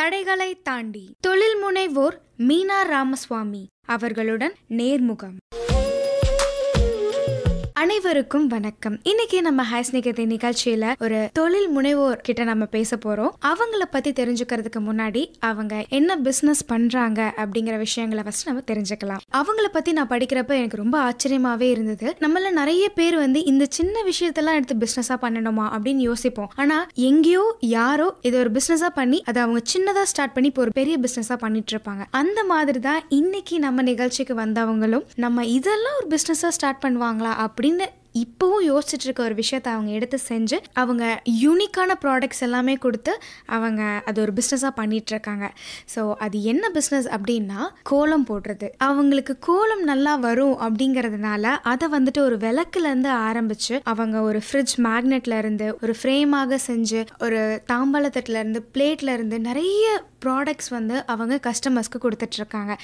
தடைகளை தாண்டி தொழில் முனைவோர் மீனா ராமசுவாமி அவர்களுடன் நேர்முகம். அனைவருக்கும் வணக்கம். இன்னைக்கு நம்ம ஹாஸ்னிகதை நிகழ்ச்சியில ஒரு தொழில் முனைவோர் கிட்ட நம்ம பேச போறோம். அவங்கள பத்தி தெரிஞ்சுக்கிறதுக்கு முன்னாடி அவங்க என்ன பிசினஸ் பண்றாங்க அப்படிங்கிற விஷயங்களை ஃபர்ஸ்ட் நம்ம தெரிஞ்சுக்கலாம். அவங்கள பத்தி நான் படிக்கிறப்ப எனக்கு ரொம்ப ஆச்சரியமாவே இருந்தது. நம்மள நிறைய பேர் இந்த சின்ன விஷயத்தெல்லாம் எடுத்து பிசினஸா பண்ணணுமா அப்படின்னு யோசிப்போம். ஆனா எங்கேயோ யாரோ இதை ஒரு பிசினஸா பண்ணி அதை அவங்க சின்னதா ஸ்டார்ட் பண்ணி இப்போ ஒரு பெரிய பிசினஸா பண்ணிட்டு இருப்பாங்க. அந்த மாதிரி தான் இன்னைக்கு நம்ம நிகழ்ச்சிக்கு வந்தவங்களும் நம்ம இதெல்லாம் ஒரு பிசினஸா ஸ்டார்ட் பண்ணுவாங்களா அப்படின்னு இப்பவும் யோசிச்சுட்டு இருக்க ஒரு விஷயத்த அவங்க எடுத்து செஞ்சு அவங்க யூனிக்கான ப்ராடக்ட்ஸ் எல்லாமே கொடுத்து அவங்க அது ஒரு பிஸ்னஸாக பண்ணிட்டு இருக்காங்க. ஸோ அது என்ன பிஸ்னஸ் அப்படின்னா கோலம் போடுறது. அவங்களுக்கு கோலம் நல்லா வரும் அப்படிங்கிறதுனால அதை ஒரு விளக்குலேருந்து ஆரம்பிச்சு அவங்க ஒரு ஃப்ரிட்ஜ் மேக்னெட்ல இருந்து ஒரு ஃப்ரேமாக செஞ்சு ஒரு தாம்பாளத்தட்டுல இருந்து பிளேட்ல இருந்து நிறைய ப்ராடக்ட்ஸ் அவங்க கஸ்டமர்ஸ்க்கு கொடுத்துட்டு இருக்காங்க.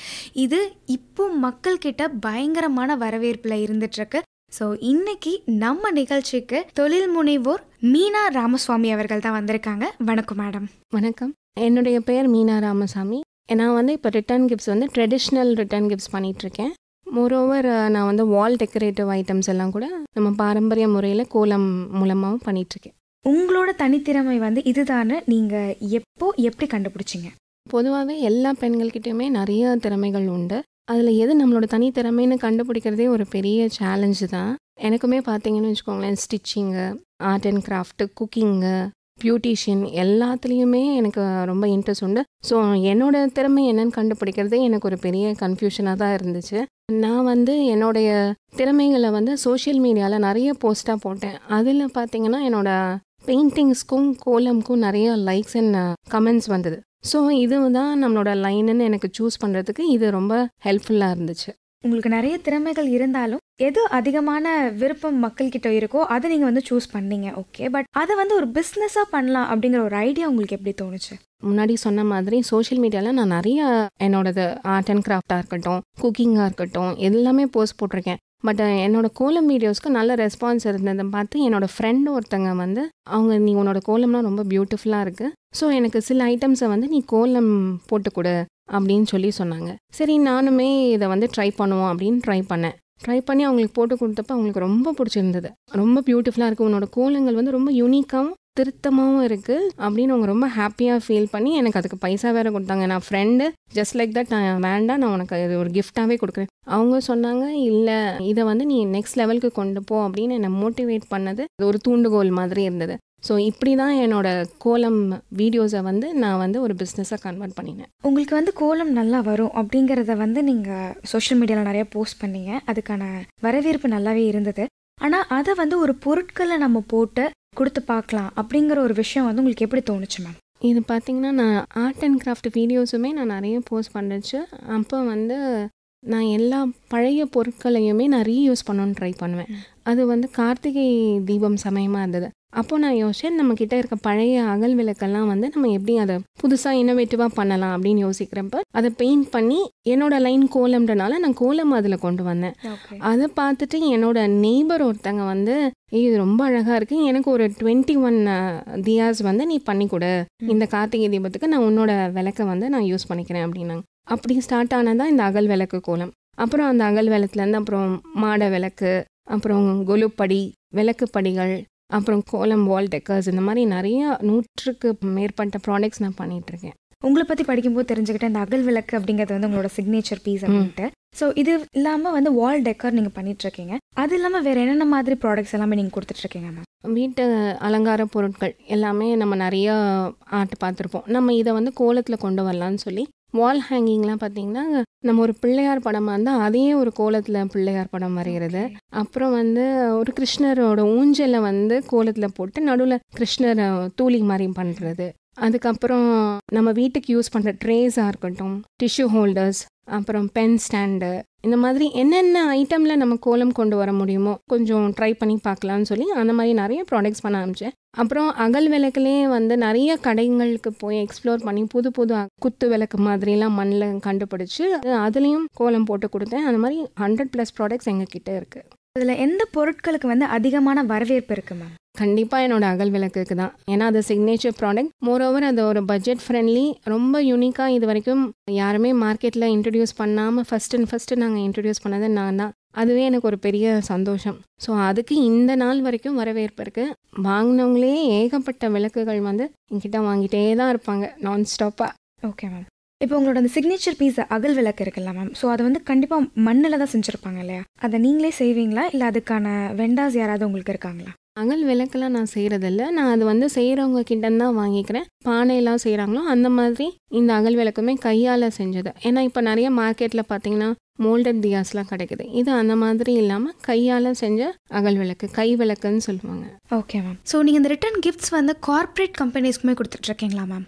இது இப்போ மக்கள்கிட்ட பயங்கரமான வரவேற்பில் இருந்துட்டு இருக்கு. ஸோ இன்னைக்கு நம்ம நிகழ்ச்சிக்கு தொழில் முனைவோர் மீனா ராமசுவாமி அவர்கள் தான் வந்திருக்காங்க. வணக்கம் மேடம். வணக்கம். என்னுடைய பெயர் மீனா ராமசாமி. நான் இப்போ return gifts traditional return gifts பண்ணிகிட்ருக்கேன். மோரோவர் நான் வால் டெக்கரேட்டிவ் ஐட்டம்ஸ் எல்லாம் கூட நம்ம பாரம்பரிய முறையில் கோலம் மூலமாகவும் பண்ணிகிட்ருக்கேன். உங்களோட தனித்திறமை இதுதானே நீங்கள் எப்படி கண்டுபிடிச்சிங்க? பொதுவாகவே எல்லா பெண்கள்கிட்டையுமே நிறைய திறமைகள் உண்டு. அதில் எது நம்மளோட தனித்திறமைன்னு கண்டுபிடிக்கிறதே ஒரு பெரிய சேலஞ்சு தான். எனக்குமே பார்த்தீங்கன்னு வச்சுக்கோங்களேன், stitching, art and craft, cooking, beautician எல்லாத்துலேயுமே எனக்கு ரொம்ப இன்ட்ரெஸ்ட் உண்டு. ஸோ என்னோட திறமை என்னன்னு கண்டுபிடிக்கிறதே எனக்கு ஒரு பெரிய கன்ஃபியூஷனாக தான் இருந்துச்சு. நான் என்னுடைய திறமைகளை சோஷியல் மீடியாவில் நிறைய போஸ்ட்டாக போட்டேன். அதில் பார்த்தீங்கன்னா என்னோட பெயிண்டிங்ஸ்க்கும் கோலம்க்கும் நிறைய லைக்ஸ் அண்ட் கமெண்ட்ஸ் வந்தது. ஸோ இதுதான் நம்மளோட லைனுன்னு எனக்கு சூஸ் பண்ணுறதுக்கு இது ரொம்ப ஹெல்ப்ஃபுல்லாக இருந்துச்சு. உங்களுக்கு நிறைய திறமைகள் இருந்தாலும் எது அதிகமான விருப்பம் மக்கள்கிட்ட இருக்கோ அதை நீங்கள் சூஸ் பண்ணீங்க. ஓகே, பட் அதை ஒரு பிஸ்னஸாக பண்ணலாம் அப்படிங்கிற ஒரு ஐடியா உங்களுக்கு எப்படி தோணுச்சு? முன்னாடி சொன்ன மாதிரி சோஷியல் மீடியாவில் நான் நிறைய என்னோடது ஆர்ட் அண்ட் கிராஃப்டாக இருக்கட்டும், குக்கிங்காக இருக்கட்டும், எல்லாமே போஸ்ட் போட்டிருக்கேன். பட் என்னோட கோலம் வீடியோஸ்க்கு நல்ல ரெஸ்பான்ஸ் இருந்ததை பார்த்து என்னோடய ஃப்ரெண்டு ஒருத்தங்க அவங்க நீ உன்னோட கோலம்லாம் ரொம்ப பியூட்டிஃபுல்லாக இருக்குது, ஸோ எனக்கு சில ஐட்டம்ஸை நீ கோலம் போட்டு கொடு அப்படின்னு சொன்னாங்க. சரி நானுமே இதை ட்ரை பண்ணுவோம் அப்படின்னு ட்ரை பண்ணி அவங்களுக்கு போட்டு கொடுத்தப்ப அவங்களுக்கு ரொம்ப பிடிச்சிருந்தது. ரொம்ப பியூட்டிஃபுல்லாக இருக்குது, உன்னோட கோலங்கள் ரொம்ப யூனிக்காகவும் திருத்தமாகவும் இருக்குது அப்படின்னு அவங்க ரொம்ப ஹாப்பியாக ஃபீல் பண்ணி எனக்கு அதுக்கு பைசா வேறு கொடுத்தாங்க. நான் ஃப்ரெண்டு ஜஸ்ட் லைக் தட், நான் வேண்டாம், நான் உனக்கு இது ஒரு கிஃப்டாகவே கொடுக்குறேன். அவங்க சொன்னாங்க, இல்லை இதை நீ நெக்ஸ்ட் லெவலுக்கு கொண்டு போ அப்படின்னு என்னை மோட்டிவேட் பண்ணது ஒரு தூண்டுகோல் மாதிரி இருந்தது. ஸோ இப்படி தான் என்னோட கோலம் வீடியோஸை நான் ஒரு பிஸ்னஸாக கன்வெர்ட் பண்ணினேன். உங்களுக்கு கோலம் நல்லா வரும் அப்படிங்கிறத நீங்கள் சோஷியல் மீடியாவில் நிறைய போஸ்ட் பண்ணீங்க. அதுக்கான வரவேற்பு நல்லாவே இருந்தது. ஆனால் அதை ஒரு பொருட்களை நம்ம போட்டு கொடுத்து பார்க்கலாம் அப்படிங்கிற ஒரு விஷயம் உங்களுக்கு எப்படி தோணுச்சு மேம்? இது பார்த்திங்கன்னா நான் ஆர்ட் அண்ட் கிராஃப்ட் வீடியோஸுமே நான் நிறைய போஸ்ட் பண்ணுச்சு. அப்போ நான் எல்லா பழைய பொருட்களையுமே நான் ரீயூஸ் பண்ணணும்னு ட்ரை பண்ணுவேன். அது கார்த்திகை தீபம் சமயமாக இருந்தது. அப்போது நான் யோசிச்சேன், நம்மக்கிட்ட இருக்க பழைய அகல் விளக்கெல்லாம் நம்ம எப்படி அதை புதுசாக இன்னோவேட்டிவாக பண்ணலாம் அப்படின்னு யோசிக்கிறப்ப அதை பெயிண்ட் பண்ணி என்னோட லைன் கோலம்ன்றனால நான் கோலம் அதில் கொண்டு வந்தேன். அதை பார்த்துட்டு என்னோட நெய்பர் ஒருத்தங்க இது ரொம்ப அழகாக இருக்குது, எனக்கு ஒரு 21 தியாஸ் நீ பண்ணி கொடு, இந்த கார்த்திகை தீபத்துக்கு நான் உன்னோட விளக்கை நான் யூஸ் பண்ணிக்கிறேன் அப்படின்னாங்க. அப்படி ஸ்டார்ட் ஆனதான் இந்த அகல் விளக்கு கோலம். அப்புறம் அந்த அகல் விளக்குலேருந்து அப்புறம் மாட விளக்கு, அப்புறம் கொலுப்படி, விளக்கு படிகள், அப்புறம் கோலம் வால் டெக்கர்ஸ், இந்த மாதிரி நிறைய 100க்கு மேற்பட்ட ப்ராடக்ட்ஸ் நான் பண்ணிகிட்ருக்கேன். உங்களை பற்றி படிக்கும்போது தெரிஞ்சுக்கிட்டேன் இந்த அகல் விளக்கு அப்படிங்கிறது உங்களோட சிக்னேச்சர் பீஸ் அப்படின்ட்டு. ஸோ இது இல்லாமல் வால் டெக்கர் நீங்கள் பண்ணிகிட்ருக்கீங்க. அது இல்லாமல் வேறு என்னென்ன மாதிரி ப்ராடக்ட்ஸ் எல்லாமே நீங்கள் கொடுத்துட்ருக்கீங்க மேம்? வீட்டு அலங்கார பொருட்கள் எல்லாமே நம்ம நிறைய ஆர்ட் பார்த்துருப்போம். நம்ம இதை கோலத்தில் கொண்டு வரலான்னு சொல்லி வால் ஹேங்கிங்லாம் பார்த்தீங்கன்னா நம்ம ஒரு பிள்ளையார் படமாக இருந்தால் அதையே ஒரு கோலத்தில் பிள்ளையார் படம் வரைகிறது. அப்புறம் ஒரு கிருஷ்ணரோட ஊஞ்சலை கோலத்தில் போட்டு நடுவில் கிருஷ்ணர் தூளி மாதிரி பண்ணுறது. அதுக்கப்புறம் நம்ம வீட்டுக்கு யூஸ் பண்ணுற ட்ரேஸாக இருக்கட்டும், டிஷ்யூ ஹோல்டர்ஸ், அப்புறம் பென் ஸ்டாண்டு, இந்த மாதிரி என்னென்ன ஐட்டமில் நம்ம கோலம் கொண்டு வர முடியுமோ கொஞ்சம் ட்ரை பண்ணி பார்க்கலான்னு சொல்லி அந்த மாதிரி நிறைய ப்ராடக்ட்ஸ் பண்ண ஆரம்பித்தேன். அப்புறம் அகல் விளக்குலேயே நிறைய கடைங்களுக்கு போய் எக்ஸ்ப்ளோர் பண்ணி புது புது குத்து விளக்கு மாதிரிலாம் மண்ணில் கண்டுபிடிச்சி அதுலேயும் கோலம் போட்டு கொடுத்தேன். அந்த மாதிரி 100+ ப்ராடக்ட்ஸ் எங்ககிட்ட இருக்குது. அதில் எந்த பொருட்களுக்கு அதிகமான வரவேற்பு இருக்குது மேம்? கண்டிப்பாக என்னோட அகல் விளக்குக்கு தான். ஏன்னா அது சிக்னேச்சர் ப்ராடக்ட். மோரோவர் அது ஒரு பட்ஜெட் ஃப்ரெண்ட்லி, ரொம்ப யூனிக்காக இது வரைக்கும் யாருமே மார்க்கெட்டில் இன்ட்ரடியூஸ் பண்ணாமல் ஃபஸ்ட்டு நாங்கள் இன்ட்ரடியூஸ் பண்ணது நான் தான். அதுவே எனக்கு ஒரு பெரிய சந்தோஷம். ஸோ அதுக்கு இந்த நாள் வரைக்கும் வரவேற்பு இருக்குது. வாங்கினவங்களே ஏகப்பட்ட விளக்குகள் வந்து என்கிட்ட வாங்கிட்டே தான் இருப்பாங்க நான் ஸ்டாப்பாக. Okay ma'am. இப்போ உங்களோட அந்த சிக்னேச்சர் பீஸ் அகல் விளக்கு இருக்குல்ல மேம், ஸோ அதை வந்து கண்டிப்பாக மண்ணில் தான் செஞ்சுருப்பாங்க இல்லையா? அதை நீங்களே செய்வீங்களா இல்லை அதுக்கான வெண்டாஸ் யாராவது உங்களுக்கு இருக்காங்களா? அகல் விளக்கெல்லாம் நான் செய்கிறதில்ல. நான் அது வந்து செய்கிறவங்க கிட்டேருந்து தான் வாங்கிக்கிறேன். பானையெல்லாம் செய்கிறாங்களோ அந்த மாதிரி இந்த அகல் விளக்குமே கையால் செஞ்சது. ஏன்னா இப்போ நிறைய மார்க்கெட்டில் பார்த்தீங்கன்னா மோல்டட் தியாஸ்லாம் கிடைக்குது. இது அந்த மாதிரி இல்லாமல் கையால் செஞ்ச அகல் விளக்கு, கை விளக்குன்னு சொல்லுவாங்க. Okay ma'am. ஸோ நீங்கள் இந்த ரிட்டர்ன் கிஃப்ட்ஸ் வந்து கார்ப்பரேட் கம்பெனிஸ்க்குமே கொடுத்துட்ருக்கீங்களா மேம்?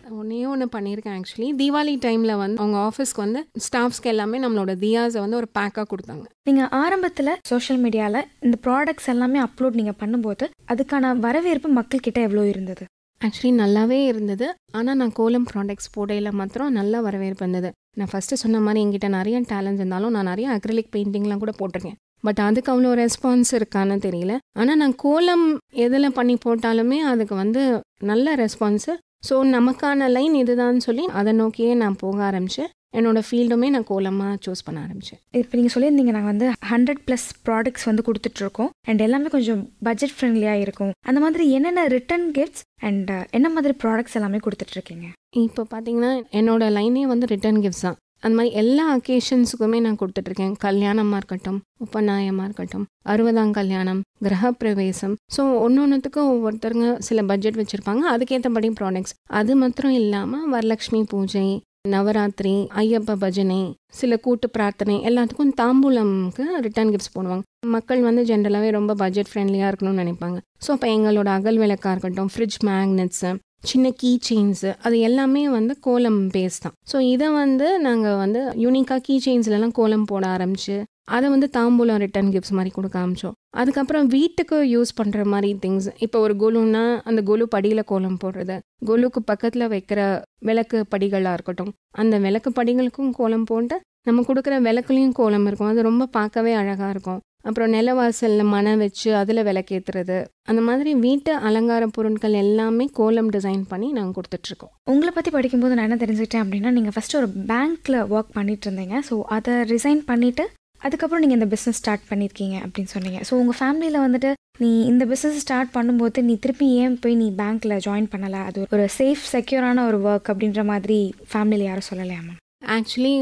ஒன்று பண்ணியிருக்கேன் ஆக்சுவலி. தீபாவளி டைமில் வந்து அவங்க ஆஃபீஸ்க்கு வந்து ஸ்டாஃப்ஸ்க்கு எல்லாமே நம்மளோட தியாஸை வந்து ஒரு பேக்காக கொடுத்தாங்க. நீங்கள் ஆரம்பத்தில் சோஷியல் மீடியாவில் இந்த ப்ராடக்ட்ஸ் எல்லாமே அப்லோட் நீங்கள் பண்ணும்போது அதுக்கான வரவேற்பு மக்கள்கிட்ட எவ்வளோ இருந்தது? ஆக்சுவலி நல்லாவே இருந்தது. ஆனால் நான் கோலம் ப்ராடக்ட்ஸ் போடையில் மாத்திரம் நல்ல வரவேற்பு இருந்தது. நான் ஃபஸ்ட்டு சொன்ன மாதிரி என்கிட்ட நிறைய டேலண்ட்ஸ் இருந்தாலும் நான் நிறைய அக்ரிலிக் பெயிண்டிங்லாம் கூட போட்டிருக்கேன். பட் அதுக்கு அவ்வளோ ரெஸ்பான்ஸ் இருக்கான்னு தெரியல. ஆனால் நான் கோலம் எதில் பண்ணி போட்டாலுமே அதுக்கு வந்து நல்ல ரெஸ்பான்ஸு. ஸோ நமக்கான லைன் இதுதான் சொல்லி அதை நோக்கியே நான் போக ஆரம்பித்தேன். என்னோட ஃபீல்டுமே நான் கோலமாக சூஸ் பண்ண ஆரம்பித்தேன். இப்போ நீங்கள் சொல்லியிருந்தீங்க நாங்கள் வந்து 100+ ப்ராடக்ட்ஸ் வந்து கொடுத்துட்ருக்கோம் அண்ட் எல்லாமே கொஞ்சம் பட்ஜெட் ஃப்ரெண்ட்லியாக இருக்கும். அந்த மாதிரி என்னென்ன ரிட்டர்ன் கிஃப்ட்ஸ் அண்ட் என்ன மாதிரி ப்ராடக்ட்ஸ் எல்லாமே கொடுத்துட்ருக்கீங்க? இப்போ பார்த்தீங்கன்னா என்னோட லைனே வந்து ரிட்டர்ன் கிஃப்ட்ஸ் தான். அந்த மாதிரி எல்லா அக்கேஷன்ஸுக்குமே நான் கொடுத்துட்ருக்கேன். கல்யாணமாக இருக்கட்டும், உபநயமாக இருக்கட்டும், 60ஆம் கல்யாணம், கிரகப்பிரவேசம். ஸோ ஒன்னொன்றுத்துக்கும் ஒவ்வொருத்தருங்க சில பட்ஜெட் வச்சுருப்பாங்க. அதுக்கேற்றபடி ப்ராடக்ட்ஸ். அது மாத்திரம் இல்லாமல் வரலட்சுமி பூஜை, நவராத்திரி, ஐயப்ப பஜனை, சில கூட்டு பிரார்த்தனை எல்லாத்துக்கும் தாம்பூலம்க்கு ரிட்டர்ன் கிஃப்ட்ஸ் போடுவாங்க. மக்கள் வந்து ஜென்ரலாகவே ரொம்ப பட்ஜெட் ஃப்ரெண்ட்லியாக இருக்கணும்னு நினைப்பாங்க. ஸோ அப்போ எங்களோட அகல் விளக்காக இருக்கட்டும், ஃப்ரிட்ஜ் மேக்னெட்ஸு, சின்ன கீ செயின்ஸு, அது எல்லாமே வந்து கோலம் பேஸ் தான். ஸோ இதை வந்து நாங்கள் வந்து யூனிக்காக கீ செயின்ஸ்லாம் கோலம் போட ஆரம்பிச்சு அதை வந்து தாம்பூலம் ரிட்டர்ன் கிஃப்ட்ஸ் மாதிரி கொடுக்க ஆரம்பித்தோம். அதுக்கப்புறம் வீட்டுக்கு யூஸ் பண்ணுற மாதிரி திங்ஸ். இப்போ ஒரு கொலுன்னா அந்த கொலு படியில் கோலம் போடுறது, கொலுக்கு பக்கத்தில் வைக்கிற விளக்கு படிகளாக இருக்கட்டும், அந்த விளக்கு படிகளுக்கும் கோலம் போட்டு நம்ம கொடுக்குற விளக்குலையும் கோலம் இருக்கும். அது ரொம்ப பார்க்கவே அழகாக இருக்கும். அப்புறம் நிலவாசலில் மனை வச்சு அதில் விளக்கேற்றுறது, அந்த மாதிரி வீட்டு அலங்கார பொருட்கள் எல்லாமே கோலம் டிசைன் பண்ணி நாங்கள் கொடுத்துட்ருக்கோம். உங்களை பற்றி படிக்கும்போது நான் என்ன தெரிஞ்சுக்கிட்டேன் அப்படின்னா, நீங்கள் ஃபஸ்ட்டு ஒரு பேங்க்கில் ஒர்க் பண்ணிட்டு இருந்தீங்க. ஸோ அதை ரிசைன் பண்ணிவிட்டு அதுக்கப்புறம் நீங்கள் இந்த பிஸ்னஸ் ஸ்டார்ட் பண்ணியிருக்கீங்க அப்படின்னு சொன்னீங்க. ஸோ உங்கள் ஃபேமிலியில் வந்துட்டு நீ இந்த பிஸ்னஸ் ஸ்டார்ட் பண்ணும்போது நீ திருப்பி ஏன் போய் நீ பேங்க்கில் ஜாயின் பண்ணலை, அது ஒரு சேஃப் செக்யூரான ஒரு ஒர்க் அப்படின்ற மாதிரி ஃபேமிலியில் யாரும் சொல்லலையாமா? ஆக்சுவலி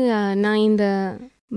நான் இந்த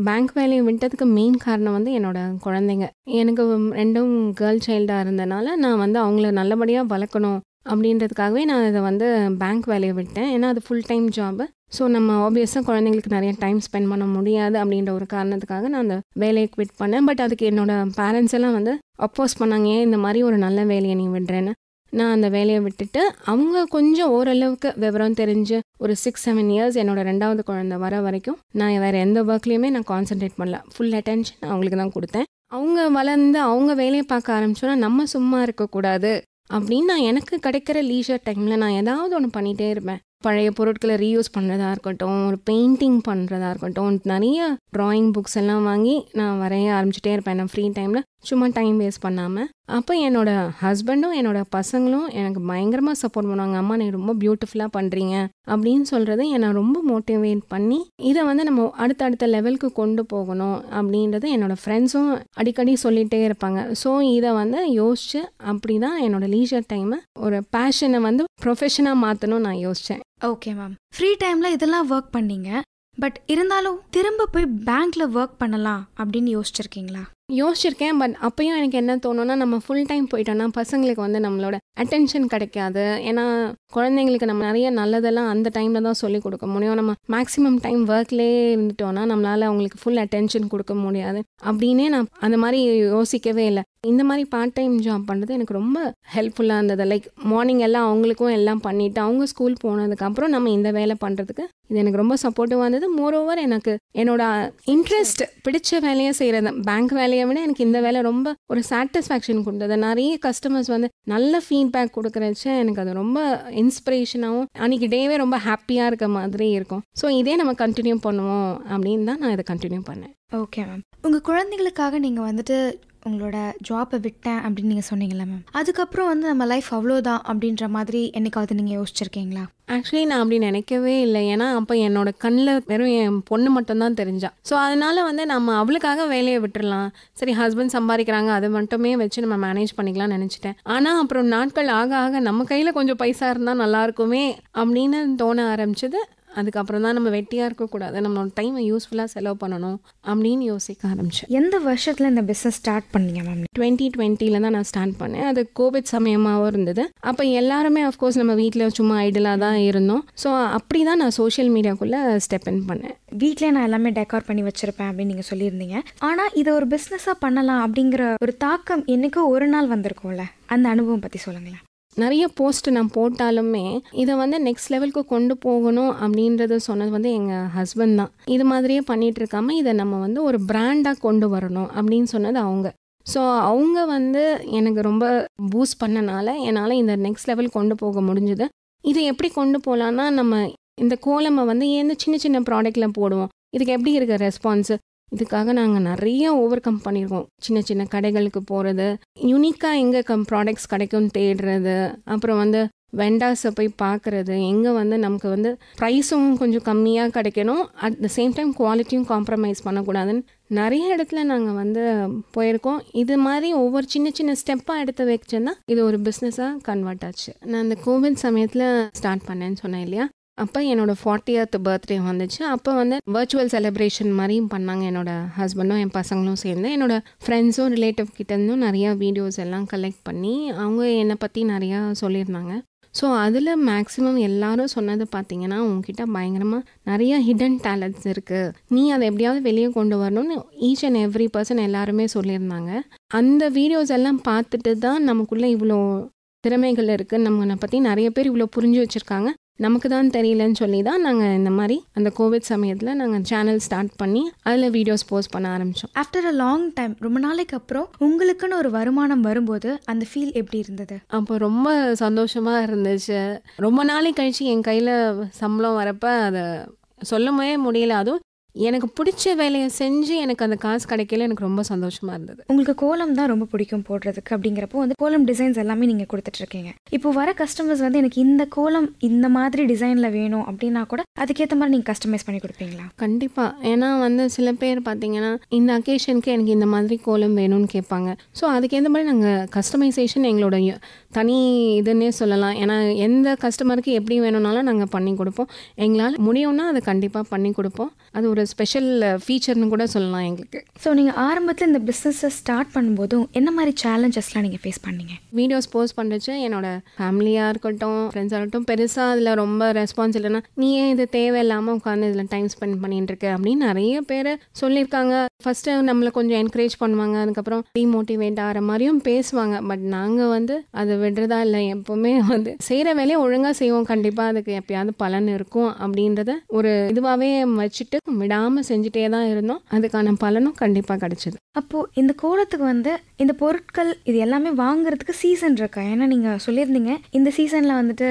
பேங்க் வேலையை விட்டதுக்கு மெயின் காரணம் வந்து என்னோட குழந்தைங்க. எனக்கு 2 கேர்ள் சைல்டாக இருந்தனால நான் வந்து அவங்கள நல்லபடியாக வளர்க்கணும் அப்படின்றதுக்காகவே நான் இதை வந்து பேங்க் வேலையை விட்டேன். ஏன்னா அது ஃபுல் டைம் ஜாபு. ஸோ நம்ம ஆப்வியஸாக குழந்தைங்களுக்கு நிறைய டைம் ஸ்பெண்ட் பண்ண முடியாது அப்படின்ற ஒரு காரணத்துக்காக நான் அந்த வேலையை குவிட் பண்ணேன். பட் அதுக்கு என்னோட பேரண்ட்ஸ் எல்லாம் வந்து அப்போஸ் பண்ணாங்க, ஏன் இந்த மாதிரி ஒரு நல்ல வேலையை நீ விடுறேன்னு. நான் அந்த வேலையை விட்டுட்டு அவங்க கொஞ்சம் ஓரளவுக்கு விவரம் தெரிஞ்சு ஒரு 6-7 இயர்ஸ் என்னோட 2வது குழந்தை வர வரைக்கும் நான் வேறு எந்த ஒர்க்லேயுமே நான் கான்சென்ட்ரேட் பண்ணல. ஃபுல் அட்டென்ஷன் அவங்களுக்கு தான் கொடுத்தேன். அவங்க வளர்ந்து அவங்க வேலையை பார்க்க ஆரம்பிச்சோன்னா நம்ம சும்மா இருக்கக்கூடாது அப்படின்னு நான் எனக்கு கிடைக்கிற லீஷர் டைமில் நான் ஏதாவது ஒன்று பண்ணிகிட்டே இருப்பேன். பழைய பொருட்களை ரீயூஸ் பண்ணுறதா இருக்கட்டும், ஒரு பெயிண்டிங் பண்ணுறதா இருக்கட்டும், நிறைய ட்ராயிங் புக்ஸ் எல்லாம் வாங்கி நான் வரைய ஆரம்பிச்சிட்டே இருப்பேன் நான் ஃப்ரீ டைமில், சும்மா டைம் வேஸ்ட் பண்ணாமல். அப்போ என்னோட ஹஸ்பண்டும் என்னோட பசங்களும் எனக்கு பயங்கரமாக சப்போர்ட் பண்ணுவாங்க. அம்மா நீ ரொம்ப பியூட்டிஃபுல்லாக பண்ணுறீங்க அப்படின்னு சொல்கிறது என்னை ரொம்ப மோட்டிவேட் பண்ணி இதை வந்து நம்ம அடுத்தடுத்த லெவலுக்கு கொண்டு போகணும் அப்படின்றது என்னோட ஃப்ரெண்ட்ஸும் அடிக்கடி சொல்லிகிட்டே இருப்பாங்க. ஸோ இதை வந்து யோசிச்சு அப்படி தான் என்னோட லீஷர் டைமை ஒரு பேஷனை வந்து ப்ரொஃபஷனாக மாற்றணும் நான் யோசித்தேன். Okay ma'am. ஃப்ரீ டைமில் இதெல்லாம் ஒர்க் பண்ணீங்க, பட் இருந்தாலும் திரும்ப போய் பேங்க்கில் ஒர்க் பண்ணலாம் அப்படின்னு யோசிச்சிருக்கீங்களா? யோசிச்சிருக்கேன். பட் அப்பயும் எனக்கு என்ன தோணுன்னா, நம்ம ஃபுல் டைம் போயிட்டோன்னா பசங்களுக்கு வந்து நம்மளோட அட்டென்ஷன் கிடைக்காது. ஏன்னா குழந்தைங்களுக்கு நம்ம நிறைய நல்லதெல்லாம் அந்த டைமில் தான் சொல்லிக் கொடுக்க முடியும். நம்ம மேக்ஸிமம் டைம் ஒர்க்லேயே இருந்துட்டோன்னா நம்மளால் அவங்களுக்கு ஃபுல் அட்டென்ஷன் கொடுக்க முடியாது. அப்படின்னே நான் அந்த மாதிரி யோசிக்கவே இல்லை. இந்த மாதிரி பார்ட் டைம் ஜாப் பண்ணுறது எனக்கு ரொம்ப ஹெல்ப்ஃபுல்லாக இருந்தது. லைக் மார்னிங் எல்லாம் அவங்களுக்கும் எல்லாம் பண்ணிவிட்டு அவங்க ஸ்கூல் போனதுக்கப்புறம் நம்ம இந்த வேலை பண்ணுறதுக்கு இது எனக்கு ரொம்ப சப்போர்ட்டிவாக இருந்தது. மோரோவர் எனக்கு என்னோட இன்ட்ரெஸ்ட் பிடிச்ச வேலையை செய்கிறது, பேங்க் வேலையை விட எனக்கு இந்த வேலை ரொம்ப ஒரு சாட்டிஸ்ஃபேக்ஷன் கொடுத்தது. நிறைய கஸ்டமர்ஸ் வந்து நல்ல ஃபீட்பேக் கொடுக்குறச்ச எனக்கு அது ரொம்ப இன்ஸ்பிரேஷனாகவும் அன்றைக்கி டேவே ரொம்ப ஹாப்பியாக இருக்க மாதிரி இருக்கும். ஸோ இதே நம்ம கண்டினியூ பண்ணுவோம் அப்படின்னு தான் நான் இதை கண்டினியூ பண்ணேன். Okay ma'am. உங்கள் குழந்தைகளுக்காக நீங்கள் வந்துட்டு உங்களோட ஜாப்பை விட்டேன் அப்படின்னு நீங்கள் சொன்னீங்களா மேம், அதுக்கப்புறம் வந்து நம்ம லைஃப் அவ்வளோதான் அப்படின்ற மாதிரி என்னைக்காவது நீங்கள் யோசிச்சிருக்கீங்களா? ஆக்சுவலி நான் அப்படி நினைக்கவே இல்லை. ஏன்னா அப்போ என்னோட கண்ணில் வெறும் என் பொண்ணு மட்டும்தான் தெரிஞ்சா. ஸோ அதனால வந்து நம்ம அவளுக்காக வேலையை விட்டுறலாம், சரி ஹஸ்பண்ட் சம்பாதிக்கிறாங்க அதை மட்டுமே வச்சு நம்ம மேனேஜ் பண்ணிக்கலாம் நினச்சிட்டேன். ஆனால் அப்புறம் நாட்கள் ஆக ஆக நம்ம கையில் கொஞ்சம் பைசா இருந்தால் நல்லாயிருக்குமே அப்படின்னு தோண ஆரம்பிச்சது. அதுக்கப்புறம் தான் நம்ம வெட்டியாக இருக்கக்கூடாது, நம்மளோட டைமை யூஸ்ஃபுல்லாக செலவு பண்ணணும் அப்படின்னு யோசிக்க ஆரம்பித்தேன். எந்த வருஷத்தில் இந்த பிஸ்னஸ் ஸ்டார்ட் பண்ணீங்க மேம்? 2020 தான் நான் ஸ்டார்ட் பண்ணேன். அது கோவிட் சமயமாகவும் இருந்தது. அப்போ எல்லாருமே அஃப்கோர்ஸ் நம்ம வீட்டில் சும்மா ஐடியலாக தான் இருந்தோம். ஸோ அப்படி தான் நான் சோஷியல் மீடியாக்குள்ளே ஸ்டெப் இன் பண்ணேன். வீட்டிலே நான் எல்லாமே டெக்கார் பண்ணி வச்சுருப்பேன் அப்படின்னு நீங்கள் சொல்லியிருந்தீங்க. ஆனால் இதை ஒரு பிஸ்னஸாக பண்ணலாம் அப்படிங்கிற ஒரு தாக்கம் என்னைக்கோ ஒரு நாள் வந்திருக்கும்ல, அந்த அனுபவம் பற்றி சொல்லுங்களேன். நிறைய போஸ்ட் நான் போட்டாலுமே இதை வந்து நெக்ஸ்ட் லெவலுக்கு கொண்டு போகணும் அப்படின்றது சொன்னது வந்து எங்கள் ஹஸ்பண்ட் தான். இது மாதிரியே பண்ணிகிட்டு இருக்காமல் இதை நம்ம வந்து ஒரு பிராண்டாக கொண்டு வரணும் அப்படின்னு சொன்னது அவங்க. ஸோ அவங்க வந்து எனக்கு ரொம்ப பூஸ்ட் பண்ணனால என்னால் இந்த நெக்ஸ்ட் லெவல் கொண்டு போக முடிஞ்சுது. இதை எப்படி கொண்டு போகலான்னா, நம்ம இந்த கோலமை வந்து ஏன் சின்ன சின்ன ப்ராடக்டில் போடுவோம், இதுக்கு எப்படி இருக்க ரெஸ்பான்ஸு, இதுக்காக நாங்கள் நிறைய ஓவர் கம் பண்ணியிருக்கோம். சின்ன சின்ன கடைகளுக்கு போகிறது, யூனிக்காக எங்கே ப்ராடக்ட்ஸ் கிடைக்கும்னு தேடுறது, அப்புறம் வந்து வெண்டாஸை போய் பார்க்குறது, எங்கே வந்து நமக்கு வந்து ப்ரைஸும் கொஞ்சம் கம்மியாக கிடைக்கணும், அட் த சேம் டைம் குவாலிட்டியும் காம்ப்ரமைஸ் பண்ணக்கூடாதுன்னு நிறைய இடத்துல நாங்கள் வந்து போயிருக்கோம். இது மாதிரி ஒவ்வொரு சின்ன சின்ன ஸ்டெப்பாக எடுத்து வச்சோன்னா இது ஒரு பிஸ்னஸாக கன்வெர்ட் ஆச்சு. நான் இந்த கோவிட் சமயத்தில் ஸ்டார்ட் பண்ணேன்னு சொன்னேன் இல்லையா, அப்போ என்னோட 40th பர்த்டே வந்துச்சு. அப்போ வந்து வர்ச்சுவல் செலிப்ரேஷன் மாதிரியும் பண்ணாங்க என்னோட ஹஸ்பண்டும் என் பசங்களும் சேர்ந்து. என்னோட ஃப்ரெண்ட்ஸும் ரிலேட்டிவ் கிட்டேருந்தும் நிறையா வீடியோஸ் எல்லாம் கலெக்ட் பண்ணி அவங்க என்னை பற்றி நிறையா சொல்லியிருந்தாங்க. ஸோ அதில் மேக்ஸிமம் எல்லாரும் சொன்னது பார்த்தீங்கன்னா, உங்ககிட்ட பயங்கரமாக நிறைய ஹிடன் டேலண்ட்ஸ் இருக்குது, நீ அதை எப்படியாவது வெளியே கொண்டு வரணும்னு ஈச் அண்ட் எவ்ரி பர்சன் எல்லாருமே சொல்லியிருந்தாங்க. அந்த வீடியோஸ் எல்லாம் பார்த்துட்டு தான் நமக்குள்ளே இவ்வளோ திறமைகள் இருக்குது, நம்மளை பற்றி நிறைய பேர் இவ்வளோ புரிஞ்சு வச்சுருக்காங்க, நமக்கு தான் தெரியலன்னு சொல்லி தான் நாங்கள் இந்த மாதிரி அந்த கோவிட் சமயத்தில் நாங்கள் சேனல் ஸ்டார்ட் பண்ணி அதில் வீடியோஸ் போஸ்ட் பண்ண ஆரம்பித்தோம். ஆஃப்டர் அ லாங் டைம், ரொம்ப நாளைக்கு அப்புறம் உங்களுக்குன்னு ஒரு வருமானம் வரும்போது அந்த ஃபீல் எப்படி இருந்தது? அப்போ ரொம்ப சந்தோஷமாக இருந்துச்சு. ரொம்ப நாளைக்கு கழிச்சு என் கையில் சம்பளம் வரப்போ அதை சொல்லவே முடியல. அதுவும் எனக்கு பிடிச்ச வேலையை செஞ்சு எனக்கு அந்த காசு கிடைக்கல, எனக்கு ரொம்ப சந்தோஷமாக இருந்தது. உங்களுக்கு கோலம் தான் ரொம்ப பிடிக்கும் போடுறதுக்கு, அப்படிங்கிறப்போ வந்து கோலம் டிசைன்ஸ் எல்லாமே நீங்கள் கொடுத்துட்ருக்கீங்க. இப்போ வர கஸ்டமர்ஸ் வந்து எனக்கு இந்த கோலம் இந்த மாதிரி டிசைனில் வேணும் அப்படின்னா கூட அதுக்கேற்ற மாதிரி நீங்கள் கஸ்டமைஸ் பண்ணி கொடுப்பீங்களா? கண்டிப்பாக. ஏன்னா வந்து சில பேர் பார்த்தீங்கன்னா இந்த அக்கேஷனுக்கு எனக்கு இந்த மாதிரி கோலம் வேணும்னு கேட்பாங்க. ஸோ அதுக்கேற்ற மாதிரி நாங்கள் கஸ்டமைசேஷன் எங்களோட தனி இதுன்னே சொல்லலாம். ஏன்னா எந்த கஸ்டமருக்கு எப்படி வேணும்னாலும் நாங்கள் பண்ணி கொடுப்போம். எங்களால் முடியும்னா அதை கண்டிப்பாக பண்ணி கொடுப்போம். அது ஒரு ஸ்பெஷல் ஃபீச்சர்னு கூட சொல்லலாம் எங்களுக்கு. ஸோ நீங்கள் ஆரம்பத்தில் இந்த பிஸ்னஸை ஸ்டார்ட் பண்ணும்போதும் என்ன மாதிரி சேலஞ்சஸ்லாம் நீங்கள் ஃபேஸ் பண்ணீங்க? வீடியோஸ் போஸ்ட் பண்ணுறச்சு என்னோட ஃபேமிலியாக இருக்கட்டும், ஃப்ரெண்ட்ஸாக இருக்கட்டும், பெருசாக அதில் ரொம்ப ரெஸ்பான்ஸ் இல்லைன்னா, நீ ஏன் இது தேவையில்லாமல் உட்காந்து இதில் டைம் ஸ்பெண்ட் பண்ணிட்டு இருக்க அப்படின்னு நிறைய பேர் சொல்லியிருக்காங்க. ஃபஸ்ட்டு நம்மளை கொஞ்சம் என்கரேஜ் பண்ணுவாங்க, அதுக்கப்புறம் டிமோட்டிவேட் ஆகிற மாதிரியும் பேசுவாங்க. பட் நாங்கள் வந்து அதை விடுறதா இல்லை, எப்போவுமே வந்து செய்கிற வேலையை ஒழுங்காக செய்வோம், கண்டிப்பாக அதுக்கு எப்பயாவது பலன் இருக்கும் அப்படின்றத ஒரு இதுவாகவே வச்சுட்டு விடாமல் செஞ்சுட்டே தான் இருந்தோம். அதுக்கான பலனும் கண்டிப்பாக கிடைச்சிது. அப்போது இந்த கோலத்துக்கு வந்து இந்த பொருட்கள் இது எல்லாமே வாங்குறதுக்கு சீசன் இருக்கா? ஏன்னா நீங்கள் சொல்லியிருந்தீங்க இந்த சீசனில் வந்துட்டு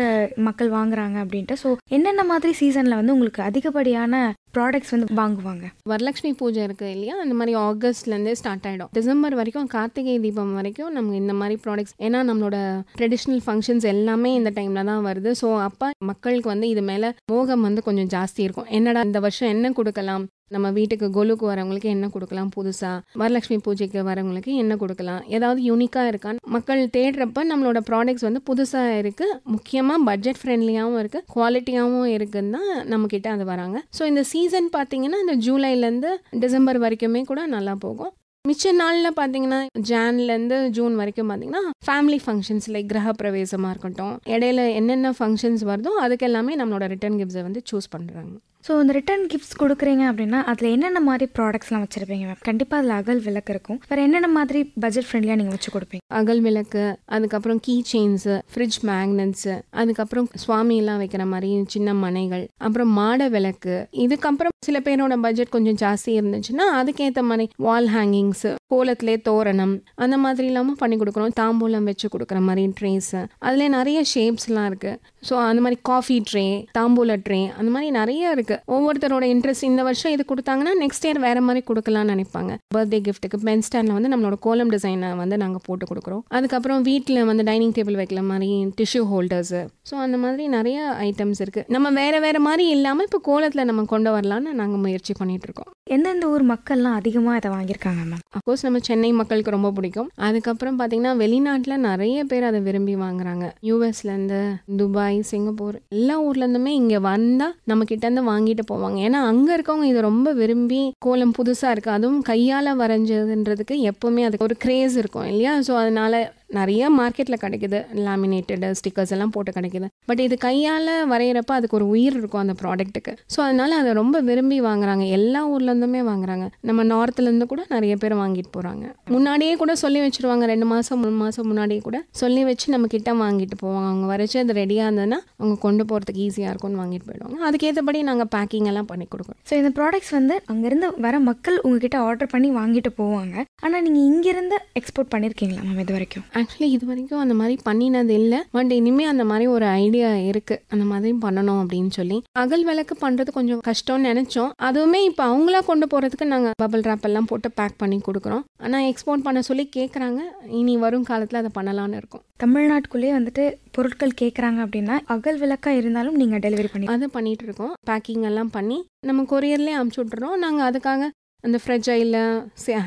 மக்கள் வாங்குறாங்க அப்படின்ட்டு. ஸோ என்னென்ன மாதிரி சீசனில் வந்து உங்களுக்கு அதிகப்படியான ப்ராடக்ட்ஸ் வந்து வாங்குவாங்க? வரலட்சுமி பூஜை இருக்குது இல்லையா, அந்த மாதிரி ஆகஸ்ட்லேருந்தே ஸ்டார்ட் ஆகிடும். டிசம்பர் வரைக்கும், கார்த்திகை தீபம் வரைக்கும் நம்ம இந்த மாதிரி ப்ராடக்ட்ஸ், ஏன்னா நம்மளோட ட்ரெடிஷ்னல் ஃபங்க்ஷன்ஸ் எல்லாமே இந்த டைமில் தான் வருது. ஸோ அப்போ மக்களுக்கு வந்து இது மேலே மோகம் வந்து கொஞ்சம் ஜாஸ்தி இருக்கும். என்னடா இந்த வருஷம் என்ன கொடுக்கலாம், நம்ம வீட்டுக்கு கொலுக்கு வரவங்களுக்கு என்ன கொடுக்கலாம், புதுசாக வரலட்சுமி பூஜைக்கு வரவங்களுக்கு என்ன கொடுக்கலாம், ஏதாவது யூனிக்காக இருக்கான்னு மக்கள் தேடுறப்ப நம்மளோட ப்ராடக்ட்ஸ் வந்து புதுசாக இருக்குது, முக்கியமாக பட்ஜெட் ஃப்ரெண்ட்லியாகவும் இருக்குது, குவாலிட்டியாகவும் இருக்குன்னு தான் நம்மக்கிட்ட அது வராங்க. ஸோ இந்த சீசன் பார்த்தீங்கன்னா இந்த ஜூலைலேருந்து டிசம்பர் வரைக்குமே கூட நல்லா போகும். மிச்ச நாளில் பார்த்தீங்கன்னா ஜான்லேருந்து ஜூன் வரைக்கும் பார்த்தீங்கன்னா ஃபேமிலி ஃபங்க்ஷன்ஸ் லைக் கிரக பிரவேசமாக இருக்கட்டும், இடையில என்னென்ன ஃபங்க்ஷன்ஸ் வருதோ அதுக்கு எல்லாமே நம்மளோட ரிட்டர்ன் கிஃப்ட்ஸை வந்து சூஸ் பண்ணுறாங்க. ஸோ இந்த ரிட்டர்ன் கிஃப்ட்ஸ் கொடுக்குறீங்க அப்படின்னா அதில் என்னென்ன மாதிரி ப்ராடக்ட்ஸ்லாம் வச்சுருப்பீங்க மேம்? கண்டிப்பாக அதில் அகல் விளக்கு இருக்கும். வேறு என்னென்ன மாதிரி பட்ஜெட் ஃப்ரெண்ட்லியாக நீங்கள் வச்சு கொடுப்பீங்க? அகல் விளக்கு, அதுக்கப்புறம் கீ செயின்ஸு, ஃப்ரிட்ஜ் மேக்னட்ஸு, அதுக்கப்புறம் சுவாமியெல்லாம் வைக்கிற மாதிரி சின்ன மனைகள், அப்புறம் மாட விளக்கு. இதுக்கப்புறம் சில பேரோட பட்ஜெட் கொஞ்சம் ஜாஸ்தி இருந்துச்சுன்னா அதுக்கேற்ற மாதிரி வால் ஹேங்கிங்ஸு, கோலத்திலே தோரணம், அந்த மாதிரி இல்லாமல் பண்ணி கொடுக்குறோம். தாம்பூலம் வச்சு கொடுக்குற மாதிரி ட்ரேஸு, அதில் நிறைய ஷேப்ஸ்லாம் இருக்குது. ஸோ அந்த மாதிரி காஃபி ட்ரே, தாம்பூல ட்ரே, அந்த மாதிரி நிறைய இருக்குது. இருக்குது. ஒவ்வொருத்தரோட இன்ட்ரெஸ்ட் இந்த வருஷம் இது கொடுத்தாங்கன்னா நெக்ஸ்ட் இயர் வேறு மாதிரி கொடுக்கலாம்னு நினைப்பாங்க. பர்த்டே கிஃப்ட்டுக்கு பென் ஸ்டாண்டில் வந்து நம்மளோட கோலம் டிசைனை வந்து நாங்கள் போட்டு கொடுக்குறோம். அதுக்கப்புறம் வீட்டில் வந்து டைனிங் டேபிள் வைக்கல மாதிரி டிஷ்யூ ஹோல்டர்ஸு, ஸோ அந்த மாதிரி நிறைய ஐட்டம்ஸ் இருக்குது. நம்ம வேறு வேறு மாதிரி இல்லாமல் இப்போ கோலத்தில் நம்ம கொண்டு வரலான்னு நாங்கள் முயற்சி பண்ணிகிட்ருக்கோம். எந்தெந்த ஊர் மக்கள்லாம் அதிகமாக இதை வாங்கியிருக்காங்க மேம்? அஃப்கோர்ஸ் நம்ம சென்னை மக்களுக்கு ரொம்ப பிடிக்கும். அதுக்கப்புறம் பார்த்தீங்கன்னா வெளிநாட்டில் நிறைய பேர் அதை விரும்பி வாங்குறாங்க. யூஎஸ்லேருந்து, துபாய், சிங்கப்பூர் எல்லா ஊர்லேருந்துமே இங்கே வந்தால் நம்ம கிட்டேருந்து வாங்கிட்டு போவாங்க. ஏன்னா அங்கே இருக்கவங்க இதை ரொம்ப விரும்பி, கோலம் புதுசாக இருக்குது, அதுவும் கையால் வரைஞ்சதுன்றதுக்கு எப்போவுமே அதுக்கு ஒரு கிரேஸ் இருக்கும் இல்லையா? ஸோ அதனால் நிறைய மார்க்கெட்டில் கிடைக்குது, லேமினேட்டடு ஸ்டிக்கர்ஸ் எல்லாம் போட்டு கிடைக்குது. பட் இது கையால் வரைகிறப்ப அதுக்கு ஒரு உயிர் இருக்கும் அந்த ப்ராடக்ட்டுக்கு. ஸோ அதனால் அதை ரொம்ப விரும்பி வாங்குறாங்க. எல்லா ஊர்லேருந்துமே வாங்குறாங்க. நம்ம நார்த்லேருந்து கூட நிறைய பேர் வாங்கிட்டு போகிறாங்க. முன்னாடியே கூட சொல்லி வச்சுருவாங்க, 2 மாதம் 3 மாதம் முன்னாடியே கூட சொல்லி வச்சு நம்ம கிட்ட வாங்கிட்டு போவாங்க. அவங்க வரைச்சி அது ரெடியாக இருந்ததுன்னா அவங்க கொண்டு போகிறதுக்கு ஈஸியாக இருக்கும்னு வாங்கிட்டு போயிடுவாங்க. அதுக்கேற்றபடி நாங்கள் பேக்கிங் எல்லாம் பண்ணி கொடுக்குறோம். ஸோ இந்த ப்ராடக்ட்ஸ் வந்து அங்கேருந்து வர மக்கள் உங்ககிட்ட ஆர்டர் பண்ணி வாங்கிட்டு போவாங்க. ஆனால் நீங்கள் இங்கேருந்து எக்ஸ்போர்ட் பண்ணியிருக்கீங்களா மேம் இது வரைக்கும்? ஆக்சுவலி இது வரைக்கும் அந்த மாதிரி பண்ணினது இல்லை. பட் இனிமேல் அந்த மாதிரி ஒரு ஐடியா இருக்குது, அந்த மாதிரி பண்ணணும் அப்படின்னு சொல்லி. அகல் விளக்கு பண்ணுறது கொஞ்சம் கஷ்டம்னு நினச்சோம். அதுவுமே இப்போ அவங்களா கொண்டு போகிறதுக்கு நாங்கள் பபிள் ராப் எல்லாம் போட்டு பேக் பண்ணி கொடுக்குறோம். ஆனால் எக்ஸ்போர்ட் பண்ண சொல்லி கேட்குறாங்க. இனி வரும் காலத்தில் அதை பண்ணலான்னு இருக்கும். தமிழ்நாட்டுக்குள்ளேயே வந்துட்டு பொருட்கள் கேட்குறாங்க அப்படின்னா அகல் விளக்காக இருந்தாலும் நீங்கள் டெலிவரி பண்ணி அதை பண்ணிகிட்டு இருக்கோம். பேக்கிங் எல்லாம் பண்ணி நம்ம கொரியர்லேயே அனுப்பிச்சி விட்றோம். நாங்கள் அதுக்காக அந்த ஃப்ரெஜைல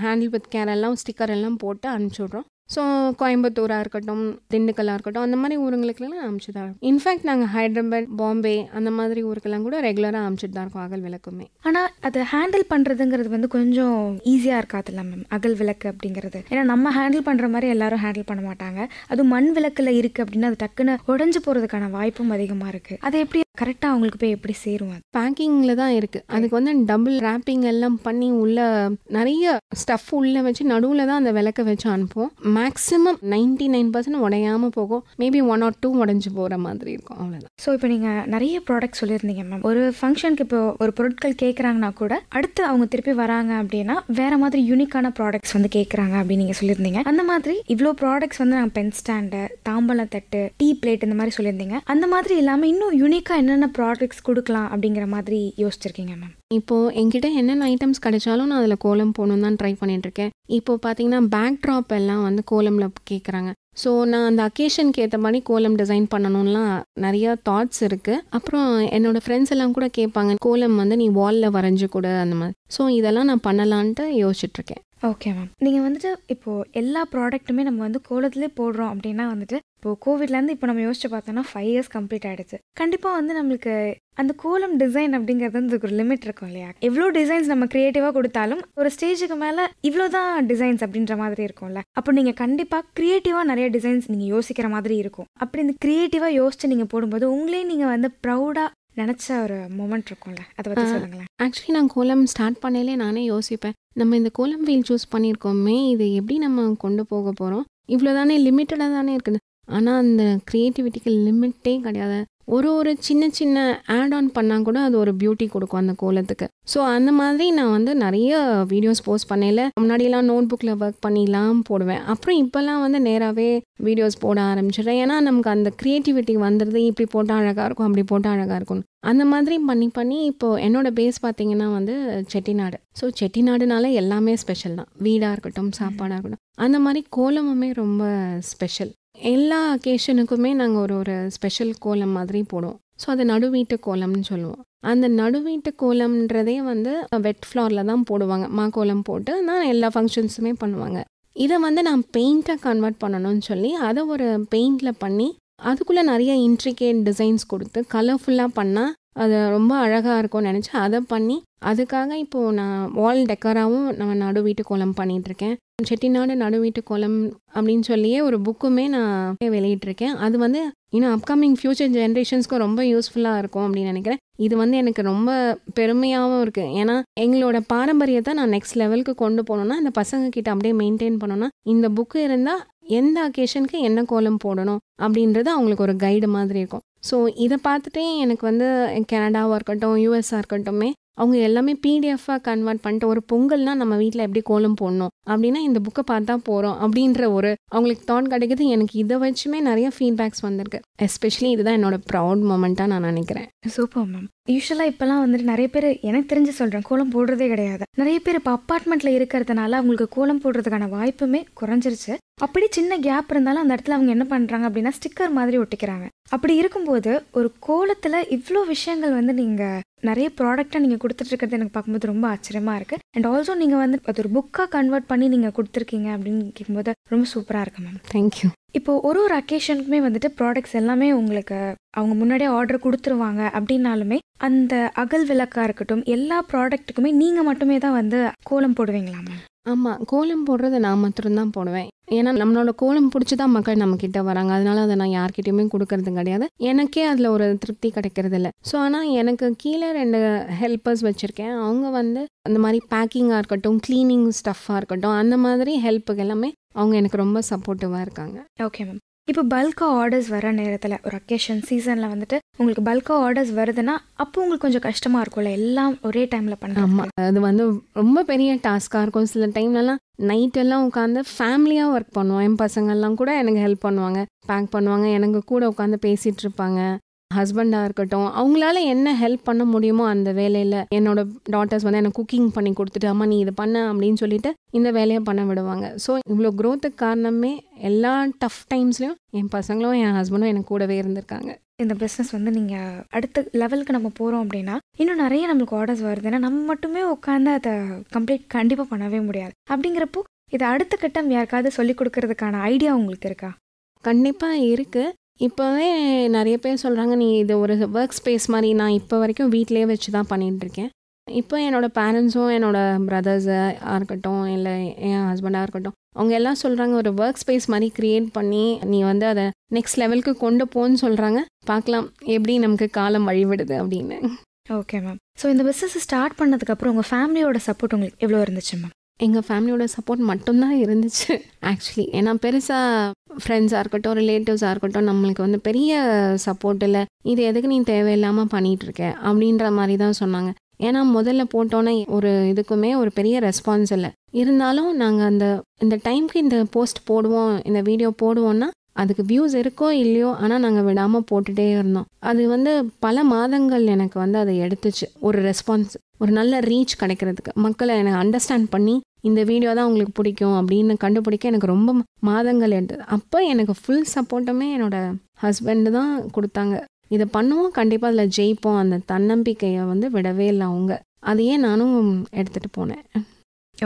ஹேண்டில் வித் கேர் எல்லாம் ஸ்டிக்கர் எல்லாம் போட்டு அனுப்பிச்சி விட்றோம். ஸோ கோயம்புத்தூராக இருக்கட்டும், திண்டுக்கல்லாக இருக்கட்டும், அந்த மாதிரி ஊருங்களுக்கெல்லாம் அனுப்பிச்சு தான் இருக்கோம். இன்ஃபேக்ட் நாங்கள் ஹைதராபாத், பாம்பே அந்த மாதிரி ஊருக்கெல்லாம் கூட ரெகுலராக அனுப்பிச்சிட்டு தான் இருக்கோம் அகல் விளக்குமே. ஆனால் அதை ஹேண்டில் பண்ணுறதுங்கிறது வந்து கொஞ்சம் ஈஸியாக இருக்காதுல்ல மேம் அகல் விளக்கு அப்படிங்கிறது? ஏன்னா நம்ம ஹேண்டில் பண்ணுற மாதிரி எல்லாரும் ஹேண்டில் பண்ண மாட்டாங்க. அதுவும் மண் விளக்கில் இருக்குது அப்படின்னா அது டக்குன்னு உடஞ்சி போகிறதுக்கான வாய்ப்பும் அதிகமாக இருக்குது. அதை எப்படி கரெக்டாக அவங்களுக்கு போய் எப்படி சேரும்? அது பேக்கிங்கில் தான் இருக்குது. அதுக்கு வந்து டபுள் ரேப்பிங் எல்லாம் பண்ணி உள்ள நிறைய ஸ்டஃப் உள்ளே வச்சு நடுவில் தான் அந்த விளக்க வச்சு அனுப்புவோம். மேக்ஸிமம் 99% உடையாமல் போகும். மேபி 1 or 2 உடஞ்சி போகிற மாதிரி இருக்கும், அவ்வளோதான். ஸோ இப்போ நீங்கள் நிறைய ப்ராடக்ட் சொல்லியிருந்தீங்க மேம். ஒரு ஃபங்க்ஷனுக்கு இப்போ ஒரு பொருட்கள் கேட்குறாங்கன்னா கூட அடுத்து அவங்க திருப்பி வராங்க அப்படின்னா வேற மாதிரி யூனிக்கான ப்ராடக்ட்ஸ் வந்து கேட்குறாங்க அப்படின்னு நீங்கள் சொல்லியிருந்தீங்க. அந்த மாதிரி இவ்வளோ ப்ராடக்ட்ஸ் வந்து நாங்கள் பென் ஸ்டாண்டு, தாம்பலம் தட்டு, டீ பிளேட் இந்த மாதிரி சொல்லியிருந்தீங்க. அந்த மாதிரி இல்லாமல் இன்னும் யூனிக்காக என்னென்ன ப்ராடக்ட்ஸ் கொடுக்கலாம் அப்படிங்கிற மாதிரி யோசிச்சிருக்கீங்க மேம்? இப்போது என்கிட்ட என்னென்ன ஐட்டம்ஸ் கிடைச்சாலும் நான் அதில் கோலம் போகணுன்னு தான் ட்ரை பண்ணிகிட்ருக்கேன். இப்போது பார்த்தீங்கன்னா பேக் ட்ராப் எல்லாம் வந்து கோலமில் கேட்குறாங்க. ஸோ நான் அந்த அக்கேஷனுக்கு ஏற்ற மாதிரி கோலம் டிசைன் பண்ணணும்லாம் நிறைய தாட்ஸ் இருக்குது. அப்புறம் என்னோடய ஃப்ரெண்ட்ஸ் எல்லாம் கூட கேட்பாங்க, கோலம் வந்து நீ வாலில் வரைஞ்சி கூட அந்த மாதிரி. ஸோ இதெல்லாம் நான் பண்ணலான்ட்டு யோசிச்சுட்ருக்கேன். Okay ma'am. நீங்கள் வந்துட்டு இப்போது எல்லா ப்ராடக்ட்டுமே நம்ம வந்து கோலத்திலே போடுறோம் அப்படின்னா வந்துட்டு இப்போது கோவிட்லேருந்து இப்போ நம்ம யோசிச்சு பார்த்தோம்னா 5 years கம்ப்ளீட் ஆகிடுச்சு. கண்டிப்பாக வந்து நம்மளுக்கு அந்த கோலம் டிசைன் அப்படிங்கிறது வந்து ஒரு லிமிட் இருக்கும் இல்லையா? எவ்வளோ டிசைன்ஸ் நம்ம க்ரியேட்டிவாக கொடுத்தாலும் ஒரு ஸ்டேஜுக்கு மேலே இவ்வளோ தான் டிசைன்ஸ் அப்படின்ற மாதிரி இருக்கும்ல. அப்போ நீங்கள் கண்டிப்பாக க்ரியேட்டிவாக நிறைய டிசைன்ஸ் நீங்கள் யோசிக்கிற மாதிரி இருக்கும். அப்படி இந்த க்ரியேட்டிவாக யோசிச்சு நீங்கள் போடும்போது உங்களே நீங்கள் வந்து ப்ரௌடாக நினச்ச ஒரு மொமெண்ட் இருக்கும்ல, அதை பற்றி சொல்லுங்களேன். ஆக்சுவலி நான் கோலம் ஸ்டார்ட் பண்ணையிலே நானே யோசிப்பேன், நம்ம இந்த கோலம் வீல் சூஸ் பண்ணியிருக்கோமே, இது எப்படி நம்ம கொண்டு போக போகிறோம்? இவ்வளோ தானே, லிமிட்டடாக தானே இருக்குது. ஆனால் அந்த க்ரியேட்டிவிட்டிக்கு லிமிட்டே கிடையாது. ஒரு சின்ன சின்ன ஆட் ஆன் பண்ணால் கூட அது ஒரு பியூட்டி கொடுக்கும் அந்த கோலத்துக்கு. ஸோ அந்த மாதிரி நான் வந்து நிறைய வீடியோஸ் போஸ்ட் பண்ணல. முன்னாடியெல்லாம் நோட் புக்கில் ஒர்க் பண்ணிலாம் போடுவேன். அப்புறம் இப்போல்லாம் வந்து நேராகவே வீடியோஸ் போட ஆரம்பிச்சிடுறேன். ஏன்னா நமக்கு அந்த க்ரியேட்டிவிட்டி வந்துடுது, இப்படி போட்டால் அழகாக இருக்கும், அப்படி போட்டால் அழகாக இருக்கும். அந்த மாதிரி பண்ணி இப்போது என்னோடய பேஸ் பார்த்திங்கன்னா வந்து செட்டிநாடு. ஸோ செட்டிநாடுனால எல்லாமே ஸ்பெஷல் தான். வீடாக இருக்கட்டும், சாப்பாடாக இருக்கட்டும், அந்த மாதிரி கோலமுமே ரொம்ப ஸ்பெஷல். எல்லா அக்கேஷனுக்குமே நாங்கள் ஒரு ஸ்பெஷல் கோலம் மாதிரி போடுவோம். ஸோ அது நடுவீட்டு கோலம்னு சொல்லுவோம். அந்த நடுவீட்டு கோலம்ன்றதே வந்து வெட் ஃப்ளாரில் தான் போடுவாங்க. கோலம் போட்டு தான் எல்லா ஃபங்க்ஷன்ஸுமே பண்ணுவாங்க. இதை வந்து நான் பெயிண்ட்டாக கன்வெர்ட் பண்ணணும்னு சொல்லி அதை ஒரு பெயிண்டில் பண்ணி அதுக்குள்ளே நிறைய இன்ட்ரிகேட் டிசைன்ஸ் கொடுத்து கலர்ஃபுல்லாக பண்ணால் அது ரொம்ப அழகாக இருக்கும்னு நினச்சி அதை பண்ணி அதுக்காக இப்போது நான் வால் டெக்கராகவும் நம்ம நடுவீட்டு கோலம் பண்ணிகிட்ருக்கேன். செட்டிநாடு நடுவீட்டு கோலம் அப்படின்னு சொல்லியே ஒரு புக்குமே நான் வெளியிட்டிருக்கேன். அது வந்து இன்னும் அப்கமிங் ஃப்யூச்சர் ஜென்ரேஷன்ஸ்க்கு ரொம்ப யூஸ்ஃபுல்லாக இருக்கும் அப்படின்னு நினைக்கிறேன். இது வந்து எனக்கு ரொம்ப பெருமையாகவும் இருக்குது. ஏன்னா எங்களோட பாரம்பரியத்தை நான் நெக்ஸ்ட் லெவலுக்கு கொண்டு போகணுன்னா, இந்த பசங்க கிட்ட அப்படியே மெயின்டைன் பண்ணணும்னா இந்த புக்கு இருந்தால் எந்த அக்கேஷனுக்கு என்ன கோலம் போடணும் அப்படின்றது அவங்களுக்கு ஒரு கைடு மாதிரி இருக்கும். ஸோ இதை பார்த்துட்டே எனக்கு வந்து கனடாவாக இருக்கட்டும், யூஎஸ்ஸாக இருக்கட்டுமே அவங்க எல்லாமே பிடிஎஃபாக கன்வெர்ட் பண்ணிட்டு ஒரு பொங்கல்னா நம்ம வீட்டில் எப்படி கோலம் போடணும் அப்படின்னா இந்த புக்கை பார்த்தா போகிறோம் அப்படின்ற ஒரு அவங்களுக்கு தாட் கிடைக்குது. எனக்கு இதை வச்சுமே நிறைய ஃபீட்பேக்ஸ் வந்திருக்கு. எஸ்பெஷலி இதுதான் என்னோட ப்ரௌட் மூமெண்ட்டாக நான் நினைக்கிறேன். Super ma'am. யூஸ்வலாக இப்போலாம் வந்துட்டு நிறைய பேர், எனக்கு தெரிஞ்சு சொல்கிறேன், கோலம் போடுறதே கிடையாது. நிறைய பேர் இப்போ அப்பார்ட்மெண்ட்டில் இருக்கிறதுனால அவங்களுக்கு கோலம் போடுறதுக்கான வாய்ப்புமே குறைஞ்சிருச்சு. அப்படி சின்ன கேப் இருந்தாலும் அந்த இடத்துல அவங்க என்ன பண்ணுறாங்க அப்படின்னா ஸ்டிக்கர் மாதிரி ஒட்டிக்கிறாங்க. அப்படி இருக்கும்போது ஒரு கோலத்தில் இவ்வளோ விஷயங்கள் வந்து நீங்கள் நிறைய ப்ராடக்டாக நீங்கள் கொடுத்துட்ருக்கிறது எனக்கு பார்க்கும்போது ரொம்ப ஆச்சரியமாக இருக்குது. அண்ட் ஆல்சோ நீங்கள் வந்து அது ஒரு புக்காக கன்வெர்ட் பண்ணி நீங்கள் கொடுத்துருக்கீங்க அப்படின்னு கேட்கும்போது ரொம்ப சூப்பராக இருக்குது மேம். தேங்க்யூ. இப்போ ஒரு அக்கேஷனுக்குமே வந்துட்டு ப்ராடக்ட்ஸ் எல்லாமே உங்களுக்கு அவங்க முன்னாடியே ஆர்டர் கொடுத்துருவாங்க. அப்படின்னாலுமே அந்த அகல் விளக்காக இருக்கட்டும் எல்லா ப்ராடக்ட்டுக்குமே நீங்கள் மட்டுமே தான் வந்து கோலம் போடுவீங்களா மேம்? ஆமாம், கோலம் போடுறது நான் மட்டும்தான் போடுவேன். ஏன்னா நம்மளோட கோலம் பிடிச்சி தான் மக்கள் நம்மக்கிட்ட வராங்க. அதனால அதை நான் யார்கிட்டையுமே கொடுக்கறது கிடையாது. எனக்கே அதில் ஒரு திருப்தி கிடைக்கிறது இல்லை. ஸோ ஆனால் எனக்கு கீழே 2 ஹெல்ப்பர்ஸ் வச்சுருக்கேன். அவங்க வந்து அந்த மாதிரி பேக்கிங்காக இருக்கட்டும், க்ளீனிங் ஸ்டஃப்பாக இருக்கட்டும், அந்த மாதிரி ஹெல்ப்புக்கு எல்லாமே அவங்க எனக்கு ரொம்ப சப்போர்ட்டிவாக இருக்காங்க. Okay ma'am. இப்போ பல்காக ஆர்டர்ஸ் வர நேரத்தில் ஒரு அக்கேஷன் சீசனில் வந்துட்டு உங்களுக்கு பல்காக ஆர்டர்ஸ் வருதுன்னா அப்போ உங்களுக்கு கொஞ்சம் கஷ்டமாக இருக்கும்ல எல்லாம் ஒரே டைமில் பண்ணுறாங்க. ஆமாம், அது வந்து ரொம்ப பெரிய டாஸ்காக இருக்கும். சில டைம்லலாம் நைட்டெல்லாம் உட்காந்து ஃபேமிலியாக ஒர்க் பண்ணுவோம். என் பசங்கள்லாம் கூட எனக்கு ஹெல்ப் பண்ணுவாங்க, பேக் பண்ணுவாங்க, எனக்கு கூட உட்காந்து பேசிகிட்டு இருப்பாங்க. ஹஸ்பண்டாக இருக்கட்டும், அவங்களால என்ன ஹெல்ப் பண்ண முடியுமோ அந்த வேலையில் என்னோட டாட்டர்ஸ் வந்து எனக்கு குக்கிங் பண்ணி கொடுத்துட்டு அம்மா நீ இதை பண்ண அப்படின்னு சொல்லிட்டு இந்த வேலையை பண்ண விடுவாங்க. ஸோ இவ்வளோ க்ரோத்துக்கு காரணமே எல்லா டஃப் டைம்ஸ்லையும் என் பசங்களும் என் ஹஸ்பண்டும் எனக்கு கூடவே இருந்திருக்காங்க. இந்த பிஸ்னஸ் வந்து நீங்கள் அடுத்த லெவலுக்கு நம்ம போகிறோம் அப்படின்னா இன்னும் நிறைய நம்மளுக்கு ஆர்டர்ஸ் வருது. ஏன்னா நம்ம மட்டுமே உட்காந்து அதை கம்ப்ளீட் கண்டிப்பாக பண்ணவே முடியாது. அப்படிங்கிறப்போ இதை அடுத்த கட்டம் யாருக்காவது சொல்லிக் கொடுக்கறதுக்கான ஐடியா உங்களுக்கு இருக்கா? கண்டிப்பாக இருக்குது. இப்போவே நிறைய பேர் சொல்கிறாங்க நீ இது ஒரு ஒர்க் ஸ்பேஸ் மாதிரி. நான் இப்போ வரைக்கும் வீட்டிலே வச்சு தான் பண்ணிகிட்ருக்கேன். இப்போ என்னோடய பேரண்ட்ஸும் என்னோடய பிரதர்ஸாக இருக்கட்டும் இல்லை என் ஹஸ்பண்டாக இருக்கட்டும் அவங்க எல்லாம் சொல்கிறாங்க ஒரு ஒர்க் ஸ்பேஸ் மாதிரி க்ரியேட் பண்ணி நீ வந்து அதை நெக்ஸ்ட் லெவலுக்கு கொண்டு போன்னு சொல்கிறாங்க. பார்க்கலாம் எப்படி நமக்கு காலம் வழிவிடுது அப்படின்னு. Okay ma'am. ஸோ இந்த பிஸ்னஸ் ஸ்டார்ட் பண்ணதுக்கப்புறம் உங்கள் ஃபேமிலியோட சப்போர்ட் உங்களுக்கு எவ்வளோ இருந்துச்சு மேம்? எங்கள் ஃபேமிலியோட சப்போர்ட் மட்டும்தான் இருந்துச்சு ஆக்சுவலி. ஏன்னா பெருசாக ஃப்ரெண்ட்ஸாக இருக்கட்டும் ரிலேட்டிவ்ஸாக இருக்கட்டும் நம்மளுக்கு வந்து பெரிய சப்போர்ட் இல்லை. இது எதுக்கு நீ தேவையில்லாமல் பண்ணிகிட்ருக்க அப்படின்ற மாதிரி தான் சொன்னாங்க. ஏன்னா முதல்ல போட்டோன்னே ஒரு இதுக்குமே ஒரு பெரிய ரெஸ்பான்ஸ் இல்லை. இருந்தாலும் நாங்கள் இந்த டைமுக்கு இந்த போஸ்ட் போடுவோம், இந்த வீடியோ போடுவோன்னா அதுக்கு வியூஸ் இருக்கோ இல்லையோ ஆனால் நாங்கள் விடாமல் போட்டுகிட்டே இருந்தோம். அது வந்து பல மாதங்கள் எனக்கு வந்து அதை எடுத்துச்சு ஒரு ரெஸ்பான்ஸ், ஒரு நல்ல ரீச் கிடைக்கிறதுக்கு, மக்களை எனக்கு அண்டர்ஸ்டாண்ட் பண்ணி இந்த வீடியோ தான் உங்களுக்கு பிடிக்கும் அப்படின்னு கண்டுபிடிக்க எனக்கு ரொம்ப மாதங்கள் எடுத்தது. அப்போ எனக்கு ஃபுல் சப்போர்ட்டுமே என்னோடய ஹஸ்பண்டு தான் கொடுத்தாங்க. இதை பண்ணுவோம், கண்டிப்பாக அதில் ஜெயிப்போம், அந்த தன்னம்பிக்கையை வந்து விடவே இல்லை அவங்க. அதையே நானும் எடுத்துகிட்டு போனேன்.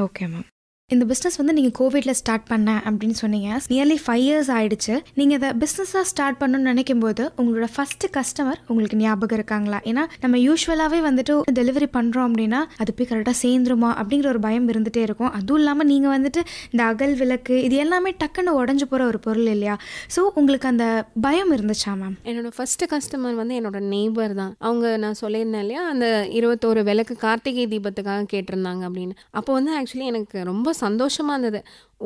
Okay ma'am. இந்த பிஸ்னஸ் வந்து நீங்கள் கோவிடில் ஸ்டார்ட் பண்ண அப்படின்னு சொன்னீங்க. நியர்லி 5 years ஆயிடுச்சு. நீங்கள் இதை பிஸ்னஸாக ஸ்டார்ட் பண்ணணும்னு நினைக்கும் போது உங்களோட ஃபஸ்ட்டு கஸ்டமர் உங்களுக்கு ஞாபகம் இருக்காங்களா? ஏன்னா நம்ம யூஸ்வலாகவே வந்துட்டு டெலிவரி பண்ணுறோம் அப்படின்னா அது போய் கரெக்டாக சேர்ந்துருமா அப்படிங்கிற ஒரு பயம் இருந்துகிட்டே இருக்கும். அதுவும் இல்லாமல் நீங்கள் வந்துட்டு இந்த அகல் விளக்கு இது எல்லாமே டக்குன்னு உடஞ்சி போகிற ஒரு பொருள் இல்லையா? ஸோ உங்களுக்கு அந்த பயம் இருந்துச்சா மேம்? என்னோடய ஃபஸ்ட்டு கஸ்டமர் வந்து என்னோடய நெய்பர் தான். அவங்க நான் சொல்லியிருந்தேன் இல்லையா அந்த 21 விளக்கு கார்த்திகை தீபத்துக்காக கேட்டிருந்தாங்க அப்படின்னு. அப்போ வந்து ஆக்சுவலி எனக்கு ரொம்ப சந்தோஷமாக இருந்தது.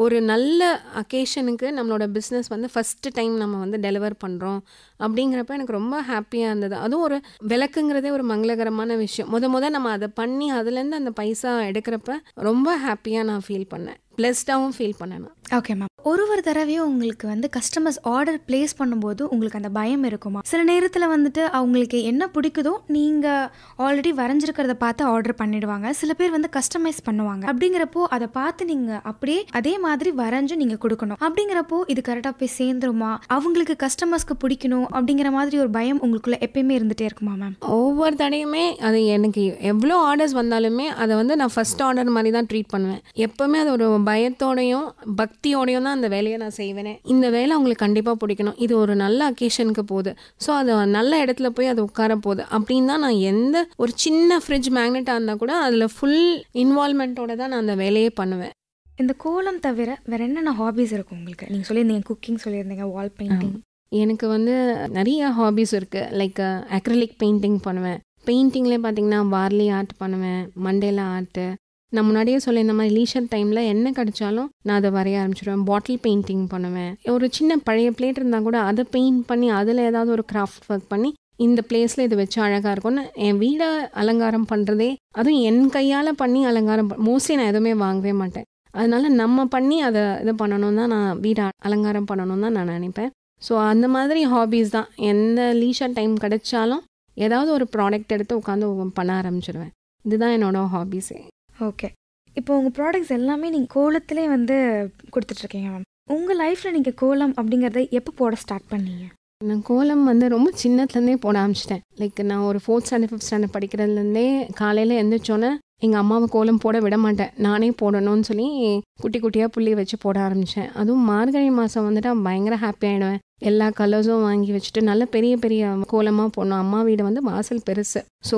ஒரு நல்ல அக்கேஷனுக்கு நம்மளோட பிஸ்னஸ் வந்து ஃபஸ்ட்டு டைம் நம்ம வந்து டெலிவர் பண்ணுறோம் அப்படிங்கிறப்ப எனக்கு ரொம்ப ஹாப்பியாக இருந்தது. அதுவும் ஒரு விளக்குங்கிறதே ஒரு மங்களகரமான விஷயம். நம்ம அதை பண்ணி அதுலேருந்து அந்த பைசா எடுக்கிறப்ப ரொம்ப ஹாப்பியாக நான் ஃபீல் பண்ணேன், பிளெஸ்டாகவும் ஃபீல் பண்ணேன். Okay ma'am. ஒரு தடவையும் உங்களுக்கு வந்து கஸ்டமர்ஸ் ஆர்டர் பிளேஸ் பண்ணும்போது உங்களுக்கு அந்த பயம் இருக்குமா? சில நேரத்தில் வந்துட்டு அவங்களுக்கு என்ன பிடிக்குதோ நீங்கள் ஆல்ரெடி வரைஞ்சிருக்கிறத பார்த்து ஆர்டர் பண்ணிடுவாங்க. சில பேர் வந்து கஸ்டமைஸ் பண்ணுவாங்க. அப்படிங்கிறப்போ அதை பார்த்து நீங்கள் அப்படியே அதே மாதிரி வரைஞ்சு நீங்கள் கொடுக்கணும். அப்படிங்கிறப்போ இது கரெக்டாக போய் சேர்ந்துருமா, அவங்களுக்கு கஸ்டமர்ஸ்க்கு பிடிக்கணும் அப்படிங்கிற மாதிரி ஒரு பயம் உங்களுக்குள்ள எப்பயுமே இருந்துகிட்டே இருக்குமா மேம்? ஒவ்வொரு தடையுமே அது எனக்கு எவ்வளோ ஆர்டர்ஸ் வந்தாலுமே அதை வந்து நான் ஃபஸ்ட் ஆர்டர் மாதிரி தான் ட்ரீட் பண்ணுவேன். எப்போவுமே அது ஒரு பயத்தோடையும் பக்தியோடையும் தான் அந்த வேலையை நான் செய்வேனே. இந்த வேலை அவங்களுக்கு கண்டிப்பாக பிடிக்கணும், இது ஒரு நல்ல அக்கேஷனுக்கு போகுது, ஸோ அது நல்ல இடத்துல போய் அது உட்கார போகுது அப்படின்னு தான் நான் எந்த ஒரு சின்ன ஃப்ரிட்ஜ் மேக்னெட்டாக இருந்தால் கூட அதில் ஃபுல் இன்வால்மெண்ட்டோட தான் நான் அந்த வேலையே பண்ணுவேன். இந்த கோலம் தவிர வேற என்னென்ன ஹாபிஸ் இருக்கும் உங்களுக்கு? நீங்கள் சொல்லியிருந்தீங்க குக்கிங் சொல்லியிருந்தீங்க, வால் பெயிண்டிங். எனக்கு வந்து நிறைய ஹாபிஸ் இருக்குது. லைக் அக்ரிலிக் பெயிண்டிங் பண்ணுவேன். பெயிண்டிங்லேயே பார்த்தீங்கன்னா வார்லி ஆர்ட் பண்ணுவேன், மண்டேலா ஆர்ட்டு. நான் முன்னாடியே சொல்லியிருந்த மாதிரி லீஷர் டைமில் என்ன கிடைச்சாலும் நான் அதை வரைய ஆரம்பிச்சிடுவேன். பாட்டில் பெயிண்டிங் பண்ணுவேன். ஒரு சின்ன பழைய பிளேட் இருந்தால் கூட அதை பெயிண்ட் பண்ணி அதில் ஏதாவது ஒரு கிராஃப்ட் ஒர்க் பண்ணி இந்த பிளேஸில் இது வச்சு அழகாக இருக்கும்னு என் வீடை அலங்காரம் பண்ணுறதே, அதுவும் என் கையால் பண்ணி அலங்காரம் மோஸ்ட்லி நான் எதுவுமே வாங்கவே மாட்டேன். அதனால நம்ம பண்ணி அதை இது பண்ணணும் தான், நான் வீடை அலங்காரம் பண்ணணும் தான் நான் நினைப்பேன். ஸோ அந்த மாதிரி ஹாபீஸ் தான். எந்த லீஷர் டைம் கிடைச்சாலும் ஏதாவது ஒரு ப்ராடக்ட் எடுத்து உட்காந்து பண்ண ஆரம்பிச்சிடுவேன். இதுதான் என்னோட ஹாபீஸே. ஓகே. இப்போ உங்கள் ப்ராடக்ட்ஸ் எல்லாமே நீங்கள் கோலத்திலே வந்து கொடுத்துட்ருக்கீங்க மேம். உங்கள் லைஃப்பில் நீங்கள் கோலம் அப்படிங்கிறத எப்போ போட ஸ்டார்ட் பண்ணீங்க? நான் கோலம் வந்து ரொம்ப சின்னத்துலேருந்தே போட ஆரம்பிச்சிட்டேன். லைக் நான் ஒரு 4th ஸ்டாண்டர்ட் 5th ஸ்டாண்டர்ட் படிக்கிறதுலேருந்தே காலையில் எழுந்திரிச்சோன்னே எங்கள் அம்மாவை கோலம் போட விட மாட்டேன், நானே போடணும்னு சொல்லி குட்டி குட்டியாக புள்ளி வச்சு போட ஆரம்பித்தேன். அதுவும் மார்கழி மாதம் வந்துட்டு பயங்கர ஹாப்பி ஆகிடுவேன். எல்லா கலர்ஸும் வாங்கி வச்சுட்டு நல்ல பெரிய பெரிய கோலமாக போடணும். அம்மா வீடு வந்து வாசல் பெருசு. ஸோ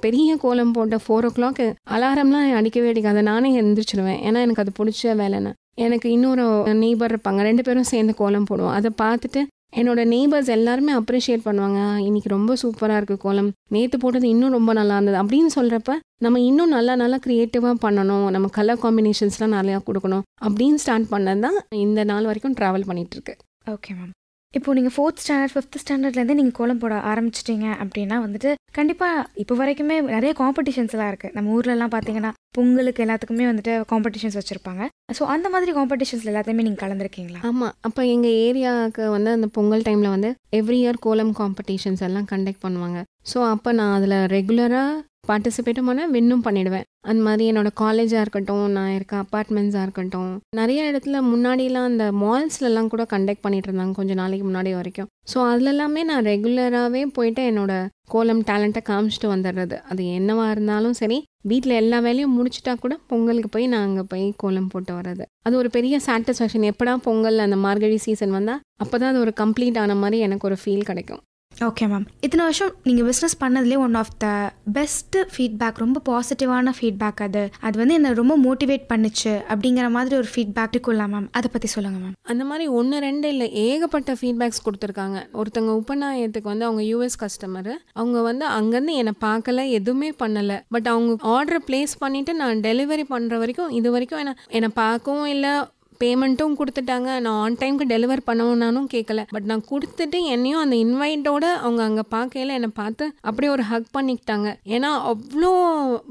பெரிய கோலம் போட்ட 4 o'clock அலாரம்லாம் அடிக்கவே அடிக்காது, நானே எழுந்திரிச்சிடுவேன். ஏன்னா எனக்கு அது பிடிச்ச வேலைன்னு. எனக்கு இன்னொரு நெய்பர் இருப்பாங்க, 2 பேரும் சேர்ந்து கோலம் போடுவோம். அதை பார்த்துட்டு என்னோட நெய்பர்ஸ் எல்லாருமே அப்ரிஷியேட் பண்ணுவாங்க, இன்னைக்கு ரொம்ப சூப்பராக இருக்குது கோலம், நேற்று போட்டது இன்னும் ரொம்ப நல்லா இருந்தது அப்படின்னு சொல்கிறப்ப நம்ம இன்னும் நல்லா க்ரியேட்டிவாக பண்ணணும், நம்ம கலர் காம்பினேஷன்ஸ்லாம் நிறையா கொடுக்கணும் அப்படின்னு ஸ்டார்ட் பண்ணது தான் இந்த நாள் வரைக்கும் ட்ராவல் பண்ணிகிட்ருக்கு. Okay ma'am. இப்போது நீங்கள் 4th ஸ்டாண்டர்ட் 5th ஸ்டாண்டர்ட்லேருந்தே நீங்கள் கோலம் போட ஆரம்பிச்சிட்டிங்க அப்படின்னா வந்துட்டு கண்டிப்பாக இப்போ வரைக்குமே நிறைய காம்படிஷன்ஸ்லாம் இருக்குது. நம்ம ஊர்லலாம் பார்த்தீங்கன்னா பொங்கலுக்கு எல்லாத்துக்குமே வந்துட்டு காம்படிஷன்ஸ் வச்சுருப்பாங்க. ஸோ அந்த மாதிரி காம்படிஷன்ஸில் எல்லாத்தையுமே நீங்கள் கலந்துருக்கீங்களா? ஆமாம். அப்போ எங்கள் ஏரியாவுக்கு வந்து அந்த பொங்கல் டைமில் வந்து எவ்ரி இயர் கோலம் காம்படிஷன்ஸ் எல்லாம் கண்டக்ட் பண்ணுவாங்க. ஸோ அப்போ நான் அதில் ரெகுலராக பார்ட்டிசிபேட்டும் பண்ணேன், வின்னும் பண்ணிவிடுவேன். அந்த மாதிரி என்னோடய காலேஜாக இருக்கட்டும், நான் இருக்க அப்பார்ட்மெண்ட்ஸாக இருக்கட்டும், நிறைய இடத்துல முன்னாடிலாம் அந்த மால்ஸ்லலாம் கூட கண்டக்ட் பண்ணிட்டு இருந்தாங்க கொஞ்சம் நாளைக்கு முன்னாடி வரைக்கும். ஸோ அதுலெல்லாமே நான் ரெகுலராகவே போயிட்டு என்னோட கோலம் டேலண்ட்டை காமிச்சிட்டு வந்துடுறது. அது என்னவாக இருந்தாலும் சரி, வீட்டில் எல்லா வேலையும் முடிச்சுட்டா கூட பொங்கலுக்கு போய் நான் அங்கே போய் கோலம் போட்டு வர்றது அது ஒரு பெரிய சாட்டிஸ்ஃபேக்ஷன். எப்படா பொங்கல் அந்த மார்கழி சீசன் வந்தால் அப்போ தான் அது ஒரு கம்ப்ளீட் ஆன மாதிரி எனக்கு ஒரு ஃபீல் கிடைக்கும். Okay ma'am. இத்தனை வருஷம் நீங்கள் பிஸ்னஸ் பண்ணதுலேயே one of the best feedback, ரொம்ப பாசிட்டிவான ஃபீட்பேக், அது வந்து என்னை ரொம்ப மோட்டிவேட் பண்ணிச்சு அப்படிங்கிற மாதிரி ஒரு ஃபீட்பேக் இருக்குல்ல மேம், அதை பற்றி சொல்லுங்கள் மேம். அந்த மாதிரி 1 2 இல்லை, ஏகப்பட்ட ஃபீட்பேக்ஸ் கொடுத்துருக்காங்க. ஒருத்தங்க உபநாயகத்துக்கு வந்து அவங்க யூஎஸ் கஸ்டமரு, அவங்க வந்து அங்கேருந்து என்னை பார்க்கல, எதுவுமே பண்ணலை. பட் அவங்க ஆர்டர் ப்ளேஸ் பண்ணிவிட்டு நான் டெலிவரி பண்ணுற வரைக்கும் இது வரைக்கும் என்னை பார்க்கவும் இல்லை, பேமெண்ட்டும் கொடுத்துட்டாங்க. நான் ஆன் டைமுக்கு டெலிவர் பண்ணணும்னாலும் கேட்கல. பட் நான் கொடுத்துட்டு என்னையும் அந்த இன்வைட்டோட அவங்க அங்கே பார்க்கையில என்னை பார்த்து அப்படியே ஒரு ஹக் பண்ணிக்கிட்டாங்க. ஏன்னா அவ்வளோ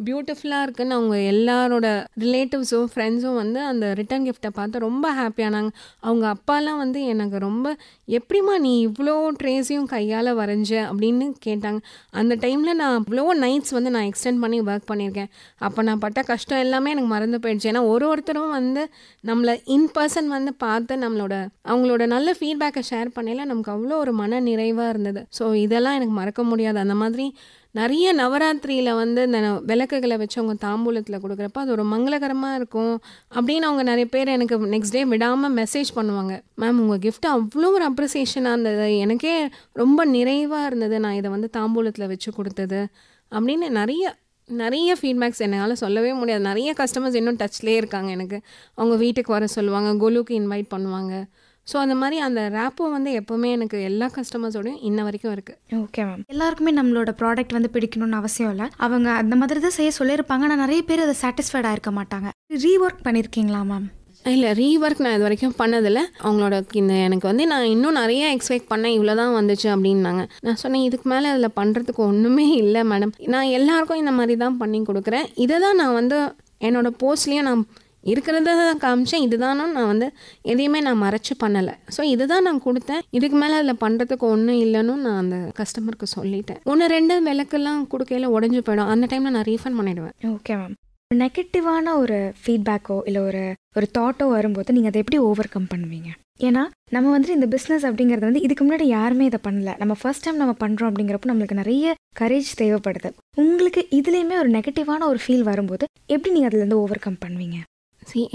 பியூட்டிஃபுல்லாக இருக்குன்னு அவங்க எல்லாரோட ரிலேட்டிவ்ஸும் ஃப்ரெண்ட்ஸும் வந்து அந்த ரிட்டர்ன் கிஃப்டை பார்த்து ரொம்ப ஹாப்பியானாங்க. அவங்க அப்பாலாம் வந்து எனக்கு ரொம்ப எப்படிமா நீ இவ்வளோ ட்ரேஸையும் கையால் வரைஞ்ச அப்படின்னு கேட்டாங்க. அந்த டைமில் நான் அவ்வளோ நைட்ஸ் வந்து நான் எக்ஸ்டெண்ட் பண்ணி ஒர்க் பண்ணியிருக்கேன். அப்போ நான் பட்ட கஷ்டம் எல்லாமே எனக்கு மறந்து போயிடுச்சு. ஏன்னா ஒருத்தரும் வந்து நம்மளை இன்பர்சன் வந்து பார்த்து அவங்களோட நல்ல ஃபீட்பேக்கை ஷேர் பண்ணல நமக்கு அவ்வளோ ஒரு மன நிறைவாக இருந்தது. ஸோ இதெல்லாம் எனக்கு மறக்க முடியாது. அந்த மாதிரி நிறைய நவராத்திரியில் வந்து இந்த விளக்குகளை வச்சு அவங்க தாம்பூலத்தில் கொடுக்குறப்ப அது ஒரு மங்களகரமாக இருக்கும் அப்படின்னு அவங்க நிறைய பேர் எனக்கு நெக்ஸ்ட் டே விடாமல் மெசேஜ் பண்ணுவாங்க. மேம் உங்கள் கிஃப்ட் அவ்வளோ ஒரு அப்ரிசியேஷனாக இருந்தது, எனக்கே ரொம்ப நிறைவாக இருந்தது நான் இதை வந்து தாம்பூலத்தில் வச்சு கொடுத்தது அப்படின்னு நிறைய ஃபீட்பேக்ஸ் என்னால் சொல்லவே முடியாது. நிறைய கஸ்டமர்ஸ் இன்னும் டச்லேயே இருக்காங்க எனக்கு. அவங்க வீட்டுக்கு வர சொல்லுவாங்க, கோலுக்கு இன்வைட் பண்ணுவாங்க. ஸோ அந்த மாதிரி அந்த ரேப்போ வந்து எப்போவுமே எனக்கு எல்லா கஸ்டமர்ஸோடையும் இன்ன வரைக்கும் இருக்குது. Okay ma'am. எல்லாருக்குமே நம்மளோட ப்ராடக்ட் வந்து பிடிக்கணும்னு அவசியம் இல்லை. அவங்க அந்த மாதிரி தான் செய்ய சொல்லியிருப்பாங்க. ஆனால் நிறைய பேர் அதை சாட்டிஸ்ஃபைடாக இருக்க மாட்டாங்க. ரீஒர்க் பண்ணியிருக்கீங்களா மேம்? இல்லை, ரீஒர்க் நான் இது வரைக்கும் பண்ணதில்லை. அவங்களோட எனக்கு வந்து நான் இன்னும் நிறைய எக்ஸ்பெக்ட் பண்ணேன், இவ்வளோ தான் வந்துச்சு அப்படின்னாங்க. நான் சொன்னேன் இதுக்கு மேலே அதில் பண்ணுறதுக்கு ஒன்றுமே இல்லை மேடம், நான் எல்லாருக்கும் இந்த மாதிரி தான் பண்ணி கொடுக்குறேன். இதை தான் நான் வந்து என்னோடய போஸ்ட்லேயும் நான் இருக்கிறத தான் காமிச்சேன். இதுதானும் நான் வந்து எதையுமே நான் மறைச்சு பண்ணலை. ஸோ இதுதான் நான் கொடுத்தேன், இதுக்கு மேலே அதில் பண்ணுறதுக்கு ஒன்றும் இல்லைன்னு நான் அந்த கஸ்டமருக்கு சொல்லிட்டேன். 1 2 விளக்கெல்லாம் கொடுக்கையில் உடஞ்சி போயிடும். அந்த டைமில் நான் ரீஃபண்ட் பண்ணிவிடுவேன். Okay ma'am. நெகட்டிவான ஒரு ஃபீட்பேக்கோ இல்லை ஒரு தாட்டோ வரும்போது நீங்கள் அதை எப்படி ஓவர் கம் பண்ணுவீங்க? ஏன்னா நம்ம வந்துட்டு இந்த பிஸ்னஸ் அப்படிங்கிறது வந்து இதுக்கு முன்னாடி யாருமே இதை பண்ணல, நம்ம ஃபர்ஸ்ட் டைம் நம்ம பண்ணுறோம் அப்படிங்கிறப்போ நம்மளுக்கு நிறைய கரேஜ் தேவைப்படுது. உங்களுக்கு இதுலேயுமே ஒரு நெகட்டிவான ஒரு ஃபீல் வரும்போது எப்படி நீங்கள் அதுலேருந்து ஓவர் கம் பண்ணுவீங்க?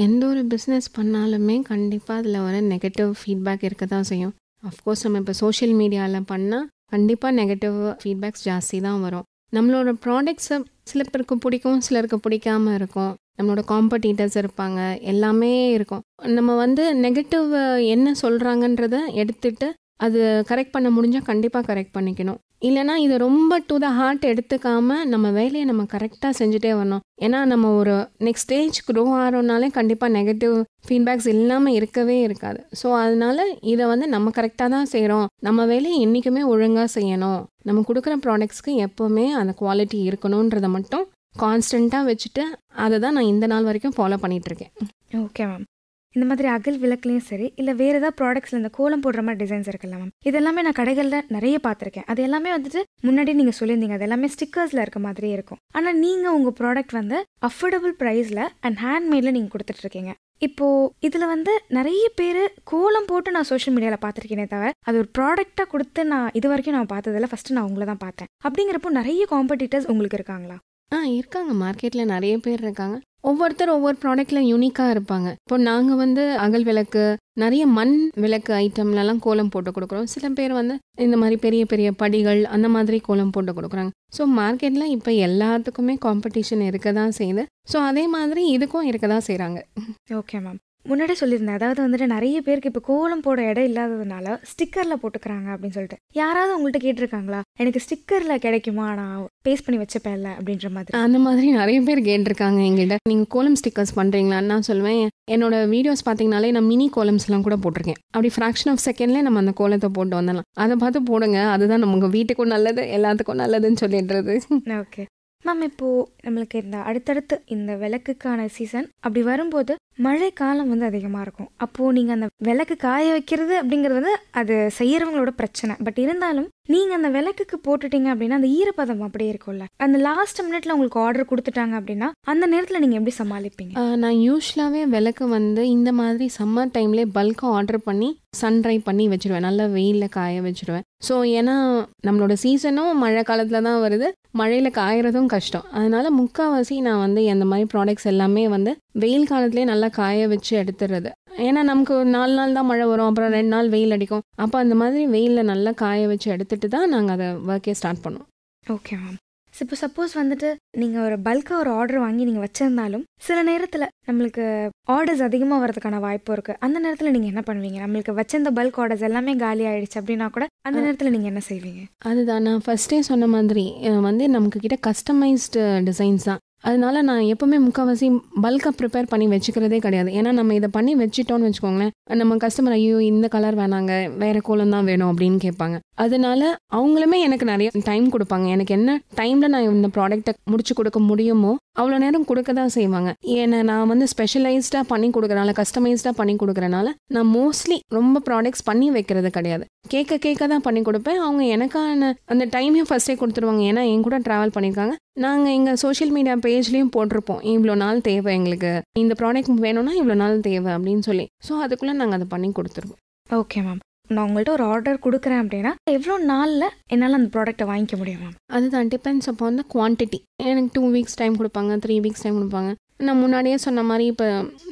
எந்த ஒரு பிஸ்னஸ் பண்ணாலுமே கண்டிப்பாக அதில் வர நெகட்டிவ் ஃபீட்பேக் இருக்க தான் செய்யும். அஃப்கோர்ஸ் நம்ம இப்போ சோஷியல் மீடியாவில் பண்ணால் கண்டிப்பாக நெகட்டிவ் ஃபீட்பேக்ஸ் ஜாஸ்தி தான் வரும். நம்மளோட ப்ராடக்ட்ஸை சில பேருக்கு பிடிக்கும், சிலருக்கு பிடிக்காமல் இருக்கும். நம்மளோட காம்படிட்டர்ஸ் இருப்பாங்க, எல்லாமே இருக்கும். நம்ம வந்து நெகட்டிவ் என்ன சொல்கிறாங்கன்றத எடுத்துகிட்டு அது கரெக்ட் பண்ண முடிஞ்சால் கண்டிப்பாக கரெக்ட் பண்ணிக்கணும். இல்லைனா இதை ரொம்ப டு த ஹார்ட் எடுத்துக்காம நம்ம வேலையை நம்ம கரெக்டாக செஞ்சுட்டே வரணும். ஏன்னா நம்ம ஒரு நெக்ஸ்ட் ஸ்டேஜ் க்ரோ ஆகிறோம்னாலே கண்டிப்பாக நெகட்டிவ் ஃபீட்பேக்ஸ் இல்லாமல் இருக்கவே இருக்காது. ஸோ அதனால இதை வந்து நம்ம கரெக்டாக தான் செய்கிறோம், நம்ம வேலையை என்றைக்குமே ஒழுங்காக செய்யணும், நம்ம கொடுக்குற ப்ராடக்ட்ஸ்க்கு எப்போவுமே அந்த குவாலிட்டி இருக்கணுன்றதை மட்டும் கான்ஸ்டண்ட்டாக வச்சுட்டு அதை தான் நான் இந்த நாள் வரைக்கும் ஃபாலோ பண்ணிகிட்ருக்கேன். Okay ma'am. இந்த மாதிரி அகல் விளக்குலையும் சரி, இல்லை வேறு ஏதாவது ப்ராடக்ட்ஸில் இந்த கோலம் போடுற மாதிரி டிசைன்ஸ் இருக்குல்ல மேம், இதெல்லாமே நான் கடைகளில் நிறைய பார்த்துருக்கேன். அது எல்லாமே வந்துட்டு முன்னாடி நீங்கள் சொல்லியிருந்தீங்க அது எல்லாமே ஸ்டிக்கர்ஸில் இருக்க மாதிரியே இருக்கும். ஆனால் நீங்கள் உங்கள் ப்ராடக்ட் வந்து அஃபோர்டபுள் ப்ரைஸில் அண்ட் ஹேண்ட்மேடில் நீங்கள் கொடுத்துட்ருக்கீங்க. இப்போது இதில் வந்து நிறைய பேர் கோலம் போட்டு நான் சோஷியல் மீடியாவில் பார்த்துருக்கேனே தவிர அது ஒரு ப்ராடக்டாக கொடுத்து நான் இது வரைக்கும் நான் பார்த்ததில்ல. ஃபஸ்ட்டு நான் உங்களை தான் பார்த்தேன். அப்படிங்கிறப்போ நிறைய காம்படிட்டர்ஸ் உங்களுக்கு இருக்காங்களா? இருக்காங்க. மார்க்கெட்டில் நிறைய பேர் இருக்காங்க. ஒவ்வொருத்தர் ஒவ்வொரு ப்ராடக்டில் யூனிக்காக இருப்பாங்க. இப்போ நாங்கள் வந்து அகல் விளக்கு, நிறைய மண் விளக்கு ஐட்டம்லலாம் கோலம் போட்டு கொடுக்குறோம். சில பேர் வந்து இந்த மாதிரி பெரிய பெரிய படிகள் அந்த மாதிரி கோலம் போட்டு கொடுக்குறாங்க. ஸோ மார்க்கெட்டில் இப்போ எல்லாத்துக்குமே காம்படிஷன் இருக்க தான் செய்யுது. ஸோ அதே மாதிரி இதுக்கும் இருக்க தான் செய்கிறாங்க. Okay ma'am. முன்னாடியே சொல்லியிருந்தேன், அதாவது வந்துட்டு நிறைய பேருக்கு இப்போ கோலம் போட இடம் இல்லாததுனால ஸ்டிக்கரில் போட்டுக்கிறாங்க அப்படின்னு சொல்லிட்டு. யாராவது உங்கள்கிட்ட கேட்டிருக்காங்களா, எனக்கு ஸ்டிக்கரில் கிடைக்குமா, நான் பேஸ்ட் பண்ணி வச்சுப்பேன்ல அப்படின்ற மாதிரி? அந்த மாதிரி நிறைய பேர் கேட்டிருக்காங்க எங்கிட்ட. நீங்கள் கோலம் ஸ்டிக்கர்ஸ் பண்ணுறீங்களான்னு நான் சொல்லுவேன். என்னோட வீடியோஸ் பார்த்தீங்கனாலே நான் மினி கோலம்ஸ்லாம் கூட போட்டிருக்கேன். அப்படி ஃப்ராக்ஷன் ஆஃப் செகண்ட்லேயே நம்ம அந்த கோலத்தை போட்டு வந்துடலாம். அதை பார்த்து போடுங்க, அதுதான் நமக்கு வீட்டுக்கும் நல்லது, எல்லாத்துக்கும் நல்லதுன்னு சொல்லிடுறது. Okay ma'am. இப்போது நம்மளுக்கு இந்த அடுத்தடுத்து இந்த விளக்குக்கான சீசன் அப்படி வரும்போது மழை காலம் வந்து அதிகமாக இருக்கும். அப்போது நீங்கள் அந்த விளக்கு காய வைக்கிறது அப்படிங்கிறது வந்து அது செய்கிறவங்களோட பிரச்சனை. பட் இருந்தாலும் நீங்கள் அந்த விளக்குக்கு போட்டுட்டீங்க அப்படின்னா அந்த ஈரப்பதம் அப்படியே இருக்கும்ல, அந்த லாஸ்ட் மினிட்ல உங்களுக்கு ஆர்டர் கொடுத்துட்டாங்க அப்படின்னா அந்த நேரத்தில் நீங்கள் எப்படி சமாளிப்பீங்க? நான் யூஸ்வலாகவே விளக்கு வந்து இந்த மாதிரி சம்மர் டைம்லேயே பல்காக ஆர்டர் பண்ணி சன்ட்ரை பண்ணி வச்சுருவேன், நல்லா வெயிலில் காய வச்சுருவேன். ஸோ ஏன்னா நம்மளோட சீசனும் மழை காலத்தில் தான் வருது, மழையில் காயறதும் கஷ்டம். அதனால முக்கால்வாசி நான் வந்து அந்த மாதிரி ப்ராடக்ட்ஸ் எல்லாமே வந்து வெயில் காலத்துலேயே நல்லா காய வச்சு எடுத்துடுறது. ஏன்னா நமக்கு ஒரு 4 நாள் தான் மழை வரும், அப்புறம் 2 நாள் வெயில் அடிக்கும். அப்போ அந்த மாதிரி வெயிலில் நல்லா காய வச்சு எடுத்துட்டு தான் நாங்கள் அதை ஒர்க்கே ஸ்டார்ட் பண்ணுவோம். Okay ma'am. இப்போ சப்போஸ் வந்துட்டு நீங்கள் ஒரு பல்காக ஒரு ஆர்டர் வாங்கி நீங்கள் வச்சுருந்தாலும் சில நேரத்தில் நம்மளுக்கு ஆர்டர்ஸ் அதிகமாக வரதுக்கான வாய்ப்பு இருக்குது. அந்த நேரத்தில் நீங்கள் என்ன பண்ணுவீங்க? நம்மளுக்கு வச்சிருந்த பல்க் ஆர்டர்ஸ் எல்லாமே காலி ஆகிடுச்சு அப்படின்னா கூட அந்த நேரத்தில் நீங்கள் என்ன செய்வீங்க? அதுதான் நான் ஃபஸ்ட்டே சொன்ன மாதிரி வந்து நமக்கு கிட்ட கஸ்டமைஸ்டு டிசைன்ஸ் தான். அதனால நான் எப்போவுமே முக்கால்வாசி பல்காக ப்ரிப்பேர் பண்ணி வச்சுக்கிறதே கிடையாது. ஏன்னா நம்ம இதை பண்ணி வச்சுட்டோன்னு வச்சுக்கோங்களேன், நம்ம கஸ்டமர் ஐயோ இந்த கலர் வேணாங்க, வேறு கோலம் தான் வேணும் அப்படின்னு கேட்பாங்க. அதனால அவங்களுமே எனக்கு நிறைய டைம் கொடுப்பாங்க. எனக்கு என்ன டைமில் நான் இந்த ப்ராடக்டை முடிச்சு கொடுக்க முடியுமோ அவ்வளோ நேரம் கொடுக்க தான் செய்வாங்க. ஏன்னா நான் வந்து ஸ்பெஷலைஸ்டாக பண்ணி கொடுக்குறனால, கஸ்டமைஸ்டாக பண்ணி கொடுக்குறனால நான் மோஸ்ட்லி ரொம்ப ப்ராடக்ட்ஸ் பண்ணி வைக்கிறது கிடையாது. கேட்க தான் பண்ணி கொடுப்பேன். அவங்க எனக்கான அந்த டைமையும் ஃபஸ்ட்டே கொடுத்துருவாங்க. ஏன்னா என் கூட ட்ராவல் பண்ணியிருக்காங்க. நாங்கள் எங்கள் சோஷியல் மீடியா பேஜ்லேயும் போட்டிருப்போம், இவ்வளோ நாள் தேவை எங்களுக்கு, இந்த ப்ராடக்ட் வேணும்னா இவ்வளோ நாள் தேவை அப்படின்னு சொல்லி. ஸோ அதுக்குள்ளே நாங்கள் அதை பண்ணி கொடுத்துருவோம். Okay ma'am. நான் உங்கள்கிட்ட ஒரு ஆர்டர் கொடுக்குறேன் அப்படின்னா எவ்வளோ நாளில் என்னால் அந்த ப்ராடக்ட்டை வாங்கிக்க முடியும் மேம்? அதுதான் டிபெண்ட்ஸ் அப்போ வந்து குவான்டிட்டி. எனக்கு 2 வீக்ஸ் டைம் கொடுப்பாங்க, 3 வீக்ஸ் டைம் கொடுப்பாங்க. நான் முன்னாடியே சொன்ன மாதிரி இப்போ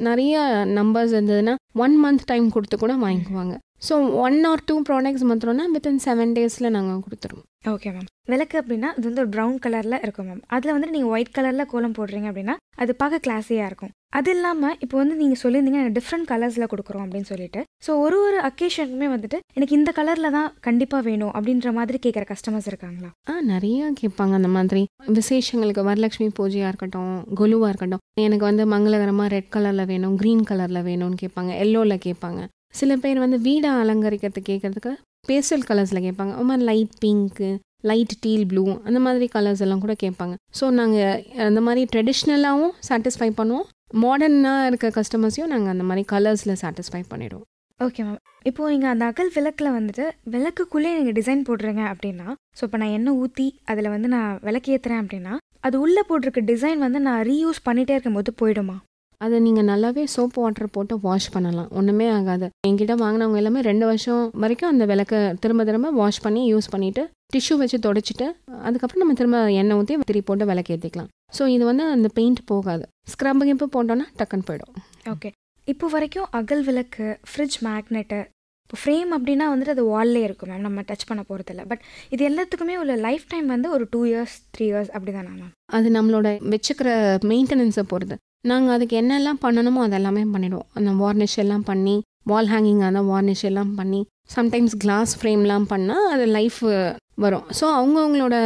நிறைய நம்பர்ஸ் இருந்ததுன்னா 1 மந்த் டைம் கொடுத்து கூட வாங்கிக்குவாங்க. ஸோ 1 or 2 ப்ராடக்ட்ஸ் மாத்திரம்னா வித்தின் 7 டேஸில் நாங்கள் கொடுத்துருவோம். Okay ma'am. விளக்கு அப்படின்னா அது வந்து ஒரு ப்ரௌன் கலரில் இருக்கும் மேம். அதில் வந்துட்டு நீங்கள் ஒயிட் கலரில் கோலம் போடுறீங்க அப்படின்னா அது பார்க்க கிளாஸியாக இருக்கும். அது இல்லாமல் இப்போ வந்து நீங்கள் சொல்லியிருந்தீங்க டிஃப்ரெண்ட் கலர்ஸில் கொடுக்குறோம் அப்படின்னு சொல்லிட்டு. ஸோ ஒரு அக்கேஷனுக்குமே வந்துட்டு எனக்கு இந்த கலரில் தான் கண்டிப்பாக வேணும் அப்படின்ற மாதிரி கேட்குற கஸ்டமர்ஸ் இருக்காங்களா? நிறைய கேட்பாங்க. அந்த மாதிரி விசேஷங்களுக்கு வரலட்சுமி பூஜையாக இருக்கட்டும், கொலுவாக இருக்கட்டும், எனக்கு வந்து மங்களகரமாக ரெட் கலரில் வேணும், க்ரீன் கலரில் வேணும்னு கேட்பாங்க, எல்லோவில் கேட்பாங்க. சில பேர் வந்து வீடை அலங்கரிக்கிறதுக்கு கேட்குறதுக்கு பேஸ்டல் கலர்ஸில் கேட்பாங்க. ரொம்ப light pink, light deal blue அந்த மாதிரி கலர்ஸ் எல்லாம் கூட கேட்பாங்க. ஸோ நாங்கள் அந்த மாதிரி ட்ரெடிஷ்னலாகவும் சாட்டிஸ்ஃபை பண்ணுவோம், மாடர்னாக இருக்க கஸ்டமர்ஸையும் நாங்கள் அந்த மாதிரி கலர்ஸில் சாட்டிஸ்ஃபை பண்ணிவிடுவோம். Okay ma'am. இப்போது நீங்கள் அந்த அகல் விளக்கில் வந்துட்டு விளக்குக்குள்ளே நீங்கள் டிசைன் போடுறீங்க அப்படின்னா, ஸோ இப்போ நான் எண்ணெய் ஊற்றி அதில் வந்து நான் விளக்கு ஏற்றுறேன் அப்படின்னா அது உள்ளே போட்டிருக்க டிசைன் வந்து நான் ரீயூஸ் பண்ணிகிட்டே இருக்கும்போது போயிடுமா? அதை நீங்கள் நல்லாவே சோப்பு வாட்டர் போட்டு வாஷ் பண்ணலாம், ஒன்றுமே ஆகாது. என்கிட்ட வாங்கினவங்க எல்லாமே 2 வருஷம் வரைக்கும் அந்த விளக்கை திரும்ப வாஷ் பண்ணி யூஸ் பண்ணிவிட்டு டிஷ்யூ வச்சு தொடச்சிட்டு அதுக்கப்புறம் நம்ம திரும்ப எண்ணெய் ஊற்றி திரி போட்டு விளக்கு ஏற்றிக்கலாம். ஸோ இது வந்து அந்த பெயிண்ட் போகாது. ஸ்க்ரப் இப்போ போட்டோன்னா டக்குன்னு போயிடும். ஓகே. இப்போ வரைக்கும் அகல் விளக்கு, ஃப்ரிட்ஜ் மேக்னெட்டு, இப்போ ஃப்ரேம் அப்படின்னா வந்துட்டு அது வால்லே இருக்கும் மேம், நம்ம டச் பண்ண போகிறதில்ல. பட் இது எல்லாத்துக்குமே உள்ள லைஃப் டைம் வந்து ஒரு 2 years 3 years அப்படி தானே மேம்? அது நம்மளோட வச்சுக்கிற மெயின்டெனன்ஸை பொறுத்து. நாங்கள் அதுக்கு என்னெல்லாம் பண்ணணுமோ அதெல்லாமே பண்ணிவிடுவோம். அந்த வார்னிஷ் எல்லாம் பண்ணி, வால் ஹேங்கிங் அந்த வார்னிஷ் எல்லாம் பண்ணி, சம்டைம்ஸ் கிளாஸ் ஃப்ரேம்லாம் பண்ணால் அது லைஃப் வரும். ஸோ அவங்கவுங்களோட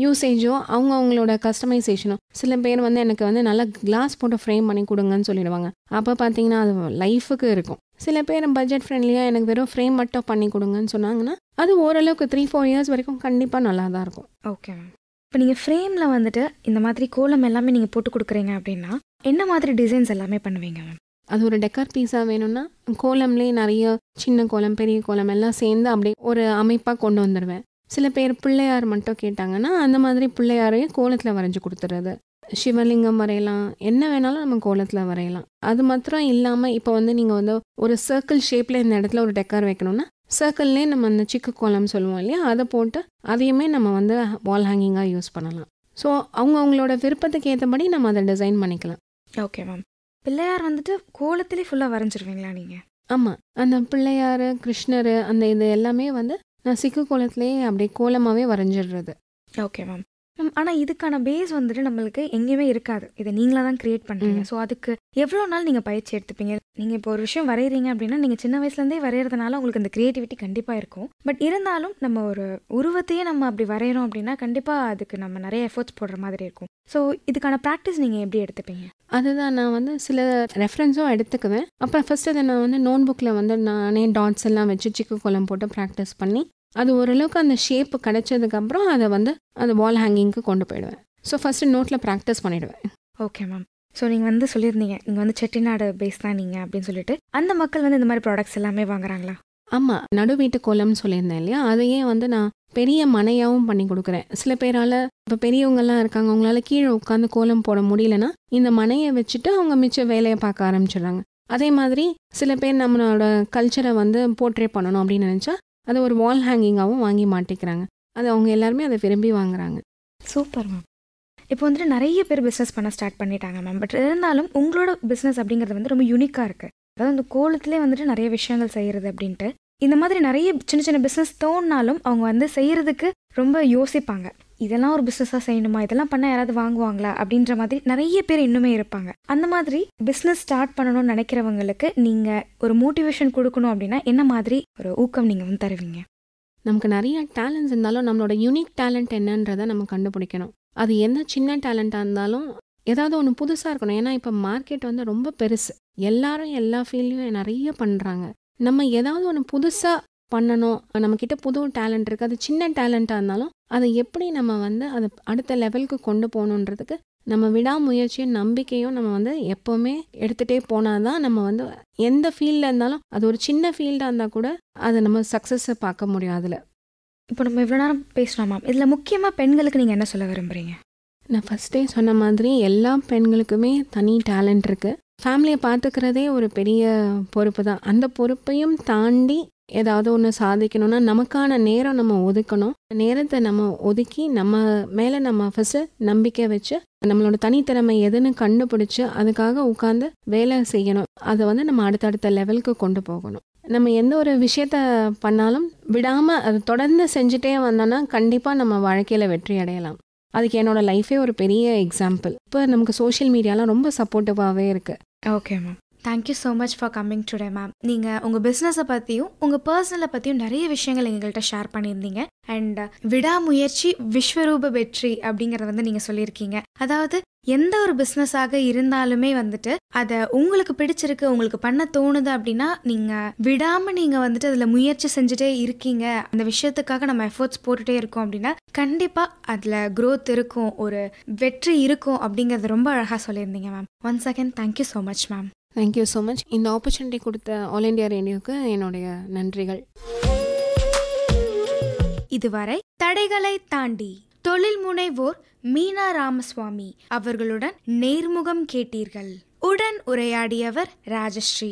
யூசேஜோ அவங்கவுங்களோட கஸ்டமைசேஷனோ, சில பேர் வந்து எனக்கு வந்து நல்லா கிளாஸ் போட்டு ஃப்ரேம் பண்ணி கொடுங்கன்னு சொல்லிடுவாங்க. அப்போ பார்த்தீங்கன்னா அது லைஃபுக்கு இருக்கும். சில பேர் பட்ஜெட் ஃப்ரெண்ட்லியாக எனக்கு வெறும் ஃப்ரேம் மட்டும் பண்ணி கொடுங்கன்னு சொன்னாங்கன்னா அது ஓரளவுக்கு 3-4 இயர்ஸ் வரைக்கும் கண்டிப்பாக நல்லா தான் இருக்கும். Okay ma'am. இப்போ நீங்கள் ஃப்ரேமில் வந்துட்டு இந்த மாதிரி கோலம் எல்லாமே நீங்கள் போட்டு கொடுக்குறீங்க அப்படின்னா என்ன மாதிரி டிசைன்ஸ் எல்லாமே பண்ணுவீங்க மேம்? அது ஒரு டெக்கர் பீஸாக வேணும்னா கோலம்லேயே நிறைய சின்ன கோலம் பெரிய கோலம் எல்லாம் சேர்ந்து அப்படியே ஒரு அமைப்பாக கொண்டு வந்துடுவேன். சில பேர் பிள்ளையார் மட்டும் கேட்டாங்கன்னா அந்த மாதிரி பிள்ளையாரையும் கோலத்தில் வரைஞ்சி கொடுத்துறது. சிவலிங்கம் வரையலாம், என்ன வேணாலும் நம்ம கோலத்தில் வரையலாம். அது மாத்திரம் இல்லாமல் இப்போ வந்து நீங்கள் வந்து ஒரு சர்க்கிள் ஷேப்பில் இந்த இடத்துல ஒரு டெக்கர் வைக்கணும்னா சர்க்கிள்லேயே நம்ம அந்த சிக்கு கோலம் சொல்லுவோம் இல்லையா, அதை போட்டு அதையுமே நம்ம வந்து வால் ஹேங்கிங்காக யூஸ் பண்ணலாம். ஸோ அவங்களோட விருப்பத்துக்கு ஏற்றபடி நம்ம அதை டிசைன் பண்ணிக்கலாம். Okay ma'am. பிள்ளையார் வந்துட்டு கோலத்திலே ஃபுல்லாக வரைஞ்சிருவீங்களா நீங்கள்? ஆமாம், அந்த பிள்ளையார் கிருஷ்ணர் அந்த இது எல்லாமே வந்து நான் சிக்கு கோலத்திலேயே அப்படியே கோலமாகவே வரைஞ்சிடுறது. Okay ma'am. மேம் ஆனால் இதுக்கான பேஸ் வந்துட்டு நம்மளுக்கு எங்கேயுமே இருக்காது, இதை நீங்களாக தான் க்ரியேட் பண்ணுறீங்க. ஸோ அதுக்கு எவ்வளோ நாள் நீங்கள் பயிற்சி எடுத்துப்பீங்க? நீங்கள் இப்போ ஒரு விஷயம் வரைகிறீங்க அப்படின்னா நீங்கள் சின்ன வயசுலேருந்தே வரைகிறதுனால உங்களுக்கு அந்த க்ரியேட்டிவிட்டி கண்டிப்பாக இருக்கும். பட் இருந்தாலும் நம்ம ஒரு உருவத்தையே நம்ம அப்படி வரைகிறோம் அப்படின்னா கண்டிப்பாக அதுக்கு நம்ம நிறைய எஃபர்ட்ஸ் போடுற மாதிரி இருக்கும். ஸோ இதுக்கான ப்ராக்டிஸ் நீங்கள் எப்படி எடுத்துப்பீங்க? அதுதான் நான் வந்து சில ரெஃபரன்ஸும் எடுத்துக்குவேன். அப்புறம் ஃபஸ்ட்டு அதை நான் வந்து நோட் புக்கில் வந்து நானே டாட்ஸ் எல்லாம் வச்சு சிக்கு கோலம் போட்டு ப்ராக்டிஸ் பண்ணி அது ஓரளவுக்கு அந்த ஷேப்பு கிடைச்சதுக்கப்புறம் அதை வந்து அந்த வால் ஹேங்கிங்க்கு கொண்டு போயிடுவேன். ஸோ ஃபஸ்ட்டு நோட்டில் ப்ராக்டிஸ் பண்ணிவிடுவேன். Okay ma'am. ஸோ நீங்கள் வந்து சொல்லியிருந்தீங்க நீங்கள் வந்து செட்டிநாடு பேஸ் தான் நீங்கள் அப்படின்னு சொல்லிட்டு அந்த மக்கள் வந்து இந்த மாதிரி ப்ராடக்ட்ஸ் எல்லாமே வாங்குறாங்களா? ஆமாம், நடு வீட்டு கோலம்னு சொல்லியிருந்தேன் இல்லையா, அதையே வந்து நான் பெரிய மனையாகவும் பண்ணி கொடுக்குறேன். சில பேரால் இப்போ பெரியவங்கெல்லாம் இருக்காங்க, அவங்களால கீழே உட்காந்து கோலம் போட முடியலன்னா இந்த மனையை வச்சுட்டு அவங்க மிச்ச வேலையை பார்க்க ஆரம்பிச்சிடுறாங்க. அதே மாதிரி சில பேர் நம்மளோட கல்ச்சரை வந்து போர்ட்ரே பண்ணணும் அப்படின்னு நினச்சா அதை ஒரு வால் ஹேங்கிங்காகவும் வாங்கி மாட்டிக்கிறாங்க. அது அவங்க எல்லாருமே அதை விரும்பி வாங்குறாங்க. Super ma'am. இப்போ வந்துட்டு நிறைய பேர் பிஸ்னஸ் பண்ண ஸ்டார்ட் பண்ணிட்டாங்க மேம். பட் இருந்தாலும் உங்களோட பிஸ்னஸ் அப்படிங்கிறது வந்து ரொம்ப யூனிக்காக இருக்குது. அதாவது அந்த கோலத்திலே வந்துட்டு நிறைய விஷயங்கள் செய்கிறது அப்படின்ட்டு இந்த மாதிரி நிறைய சின்ன சின்ன பிஸ்னஸ் தோணினாலும் அவங்க வந்து செய்கிறதுக்கு ரொம்ப யோசிப்பாங்க. இதெல்லாம் ஒரு பிஸ்னஸாக செய்யணுமா, இதெல்லாம் பண்ணால் யாராவது வாங்குவாங்களா அப்படின்ற மாதிரி நிறைய பேர் இன்னுமே இருப்பாங்க. அந்த மாதிரி பிஸ்னஸ் ஸ்டார்ட் பண்ணணும்னு நினைக்கிறவங்களுக்கு நீங்கள் ஒரு மோட்டிவேஷன் கொடுக்கணும் அப்படின்னா என்ன மாதிரி ஒரு ஊக்கம் நீங்கள் வந்து தருவீங்க? நமக்கு நிறைய டேலண்ட்ஸ் இருந்தாலும் நம்மளோட யூனிக் டேலண்ட் என்னன்றதை நம்ம கண்டுபிடிக்கணும். அது எந்த சின்ன டேலண்ட்டாக இருந்தாலும் ஏதாவது ஒன்று புதுசாக இருக்கணும். ஏன்னா இப்போ மார்க்கெட் வந்து ரொம்ப பெருசு, எல்லாரும் எல்லா ஃபீல்ட்லையும் நிறைய பண்ணுறாங்க. நம்ம ஏதாவது ஒன்று புதுசாக பண்ணணும், நம்மக்கிட்ட புது டேலண்ட் இருக்குது, அது சின்ன டேலண்ட்டாக இருந்தாலும் அதை எப்படி நம்ம வந்து அதை அடுத்த லெவலுக்கு கொண்டு போகணுன்றதுக்கு நம்ம விடாமுயற்சியும் நம்பிக்கையும் நம்ம வந்து எப்போவுமே எடுத்துகிட்டே போனால் தான் நம்ம வந்து எந்த ஃபீல்டில் இருந்தாலும் அது ஒரு சின்ன ஃபீல்டாக இருந்தால் கூட அதை நம்ம சக்ஸஸை பார்க்க முடியும். அதில் இப்போ நம்ம இவ்வளோ நேரம் பேசணும் மேம், இதில் முக்கியமாக பெண்களுக்கு நீங்கள் என்ன சொல்ல விரும்புகிறீங்க? நான் ஃபஸ்ட்டே சொன்ன மாதிரி எல்லா பெண்களுக்குமே தனி டேலண்ட் இருக்குது. ஃபேமிலியை பார்த்துக்கிறதே ஒரு பெரிய பொறுப்பு தான். அந்த பொறுப்பையும் தாண்டி ஏதாவது ஒன்று சாதிக்கணும்னா நமக்கான நேரம் நம்ம ஒதுக்கணும். நேரத்தை நம்ம ஒதுக்கி நம்ம மேலே நம்ம ஃபஸ்ட்டு நம்பிக்கை வச்சு நம்மளோட தனித்திறமை எதுன்னு கண்டுபிடிச்சி அதுக்காக உட்காந்து வேலை செய்யணும். அதை வந்து நம்ம அடுத்தடுத்த லெவலுக்கு கொண்டு போகணும். நம்ம எந்த ஒரு விஷயத்த பண்ணாலும் விடாமல் அதை தொடர்ந்து செஞ்சுட்டே வந்தோன்னா கண்டிப்பாக நம்ம வாழ்க்கையில் வெற்றி அடையலாம். அதுக்கு என்னோட லைஃபே ஒரு பெரிய எக்ஸாம்பிள். இப்போ நமக்கு சோஷியல் மீடியாலாம் ரொம்ப சப்போர்ட்டிவாகவே இருக்குது. Okay ma'am, thank you so much for coming today ma'am. நீங்கள் உங்கள் பிஸ்னஸை பற்றியும் உங்கள் பர்சனலை பற்றியும் நிறைய விஷயங்கள் எங்கள்கிட்ட ஷேர் பண்ணியிருந்தீங்க. அண்ட் விடாமுயற்சி விஸ்வரூப வெற்றி அப்படிங்கிறத வந்து நீங்கள் சொல்லியிருக்கீங்க. அதாவது எந்த ஒரு பிஸ்னஸாக இருந்தாலுமே வந்துட்டு அதை உங்களுக்கு பிடிச்சிருக்கு, உங்களுக்கு பண்ண தோணுது அப்படின்னா நீங்கள் விடாமல் நீங்கள் வந்துட்டு அதில் முயற்சி செஞ்சுட்டே இருக்கீங்க. அந்த விஷயத்துக்காக நம்ம எஃபோர்ட்ஸ் போட்டுகிட்டே இருக்கோம் அப்படின்னா கண்டிப்பாக அதில் க்ரோத் இருக்கும், ஒரு வெற்றி இருக்கும் அப்படிங்கிறது ரொம்ப அழகாக சொல்லியிருந்தீங்க ma'am. Once again thank you so much ma'am. Thank you so much. இந்த ஆப்பர்ச்சுனிட்டி கொடுத்த ஆல் இண்டியா ரேடியோவுக்கு என்னுடைய நன்றிகள். இதுவரை தடைகளை தாண்டி தொழில் முனைவோர் மீனா ராமசுவாமி அவர்களுடன் நேர்முகம் கேட்டீர்கள். உடன் உரையாடியவர் ராஜஸ்ரீ.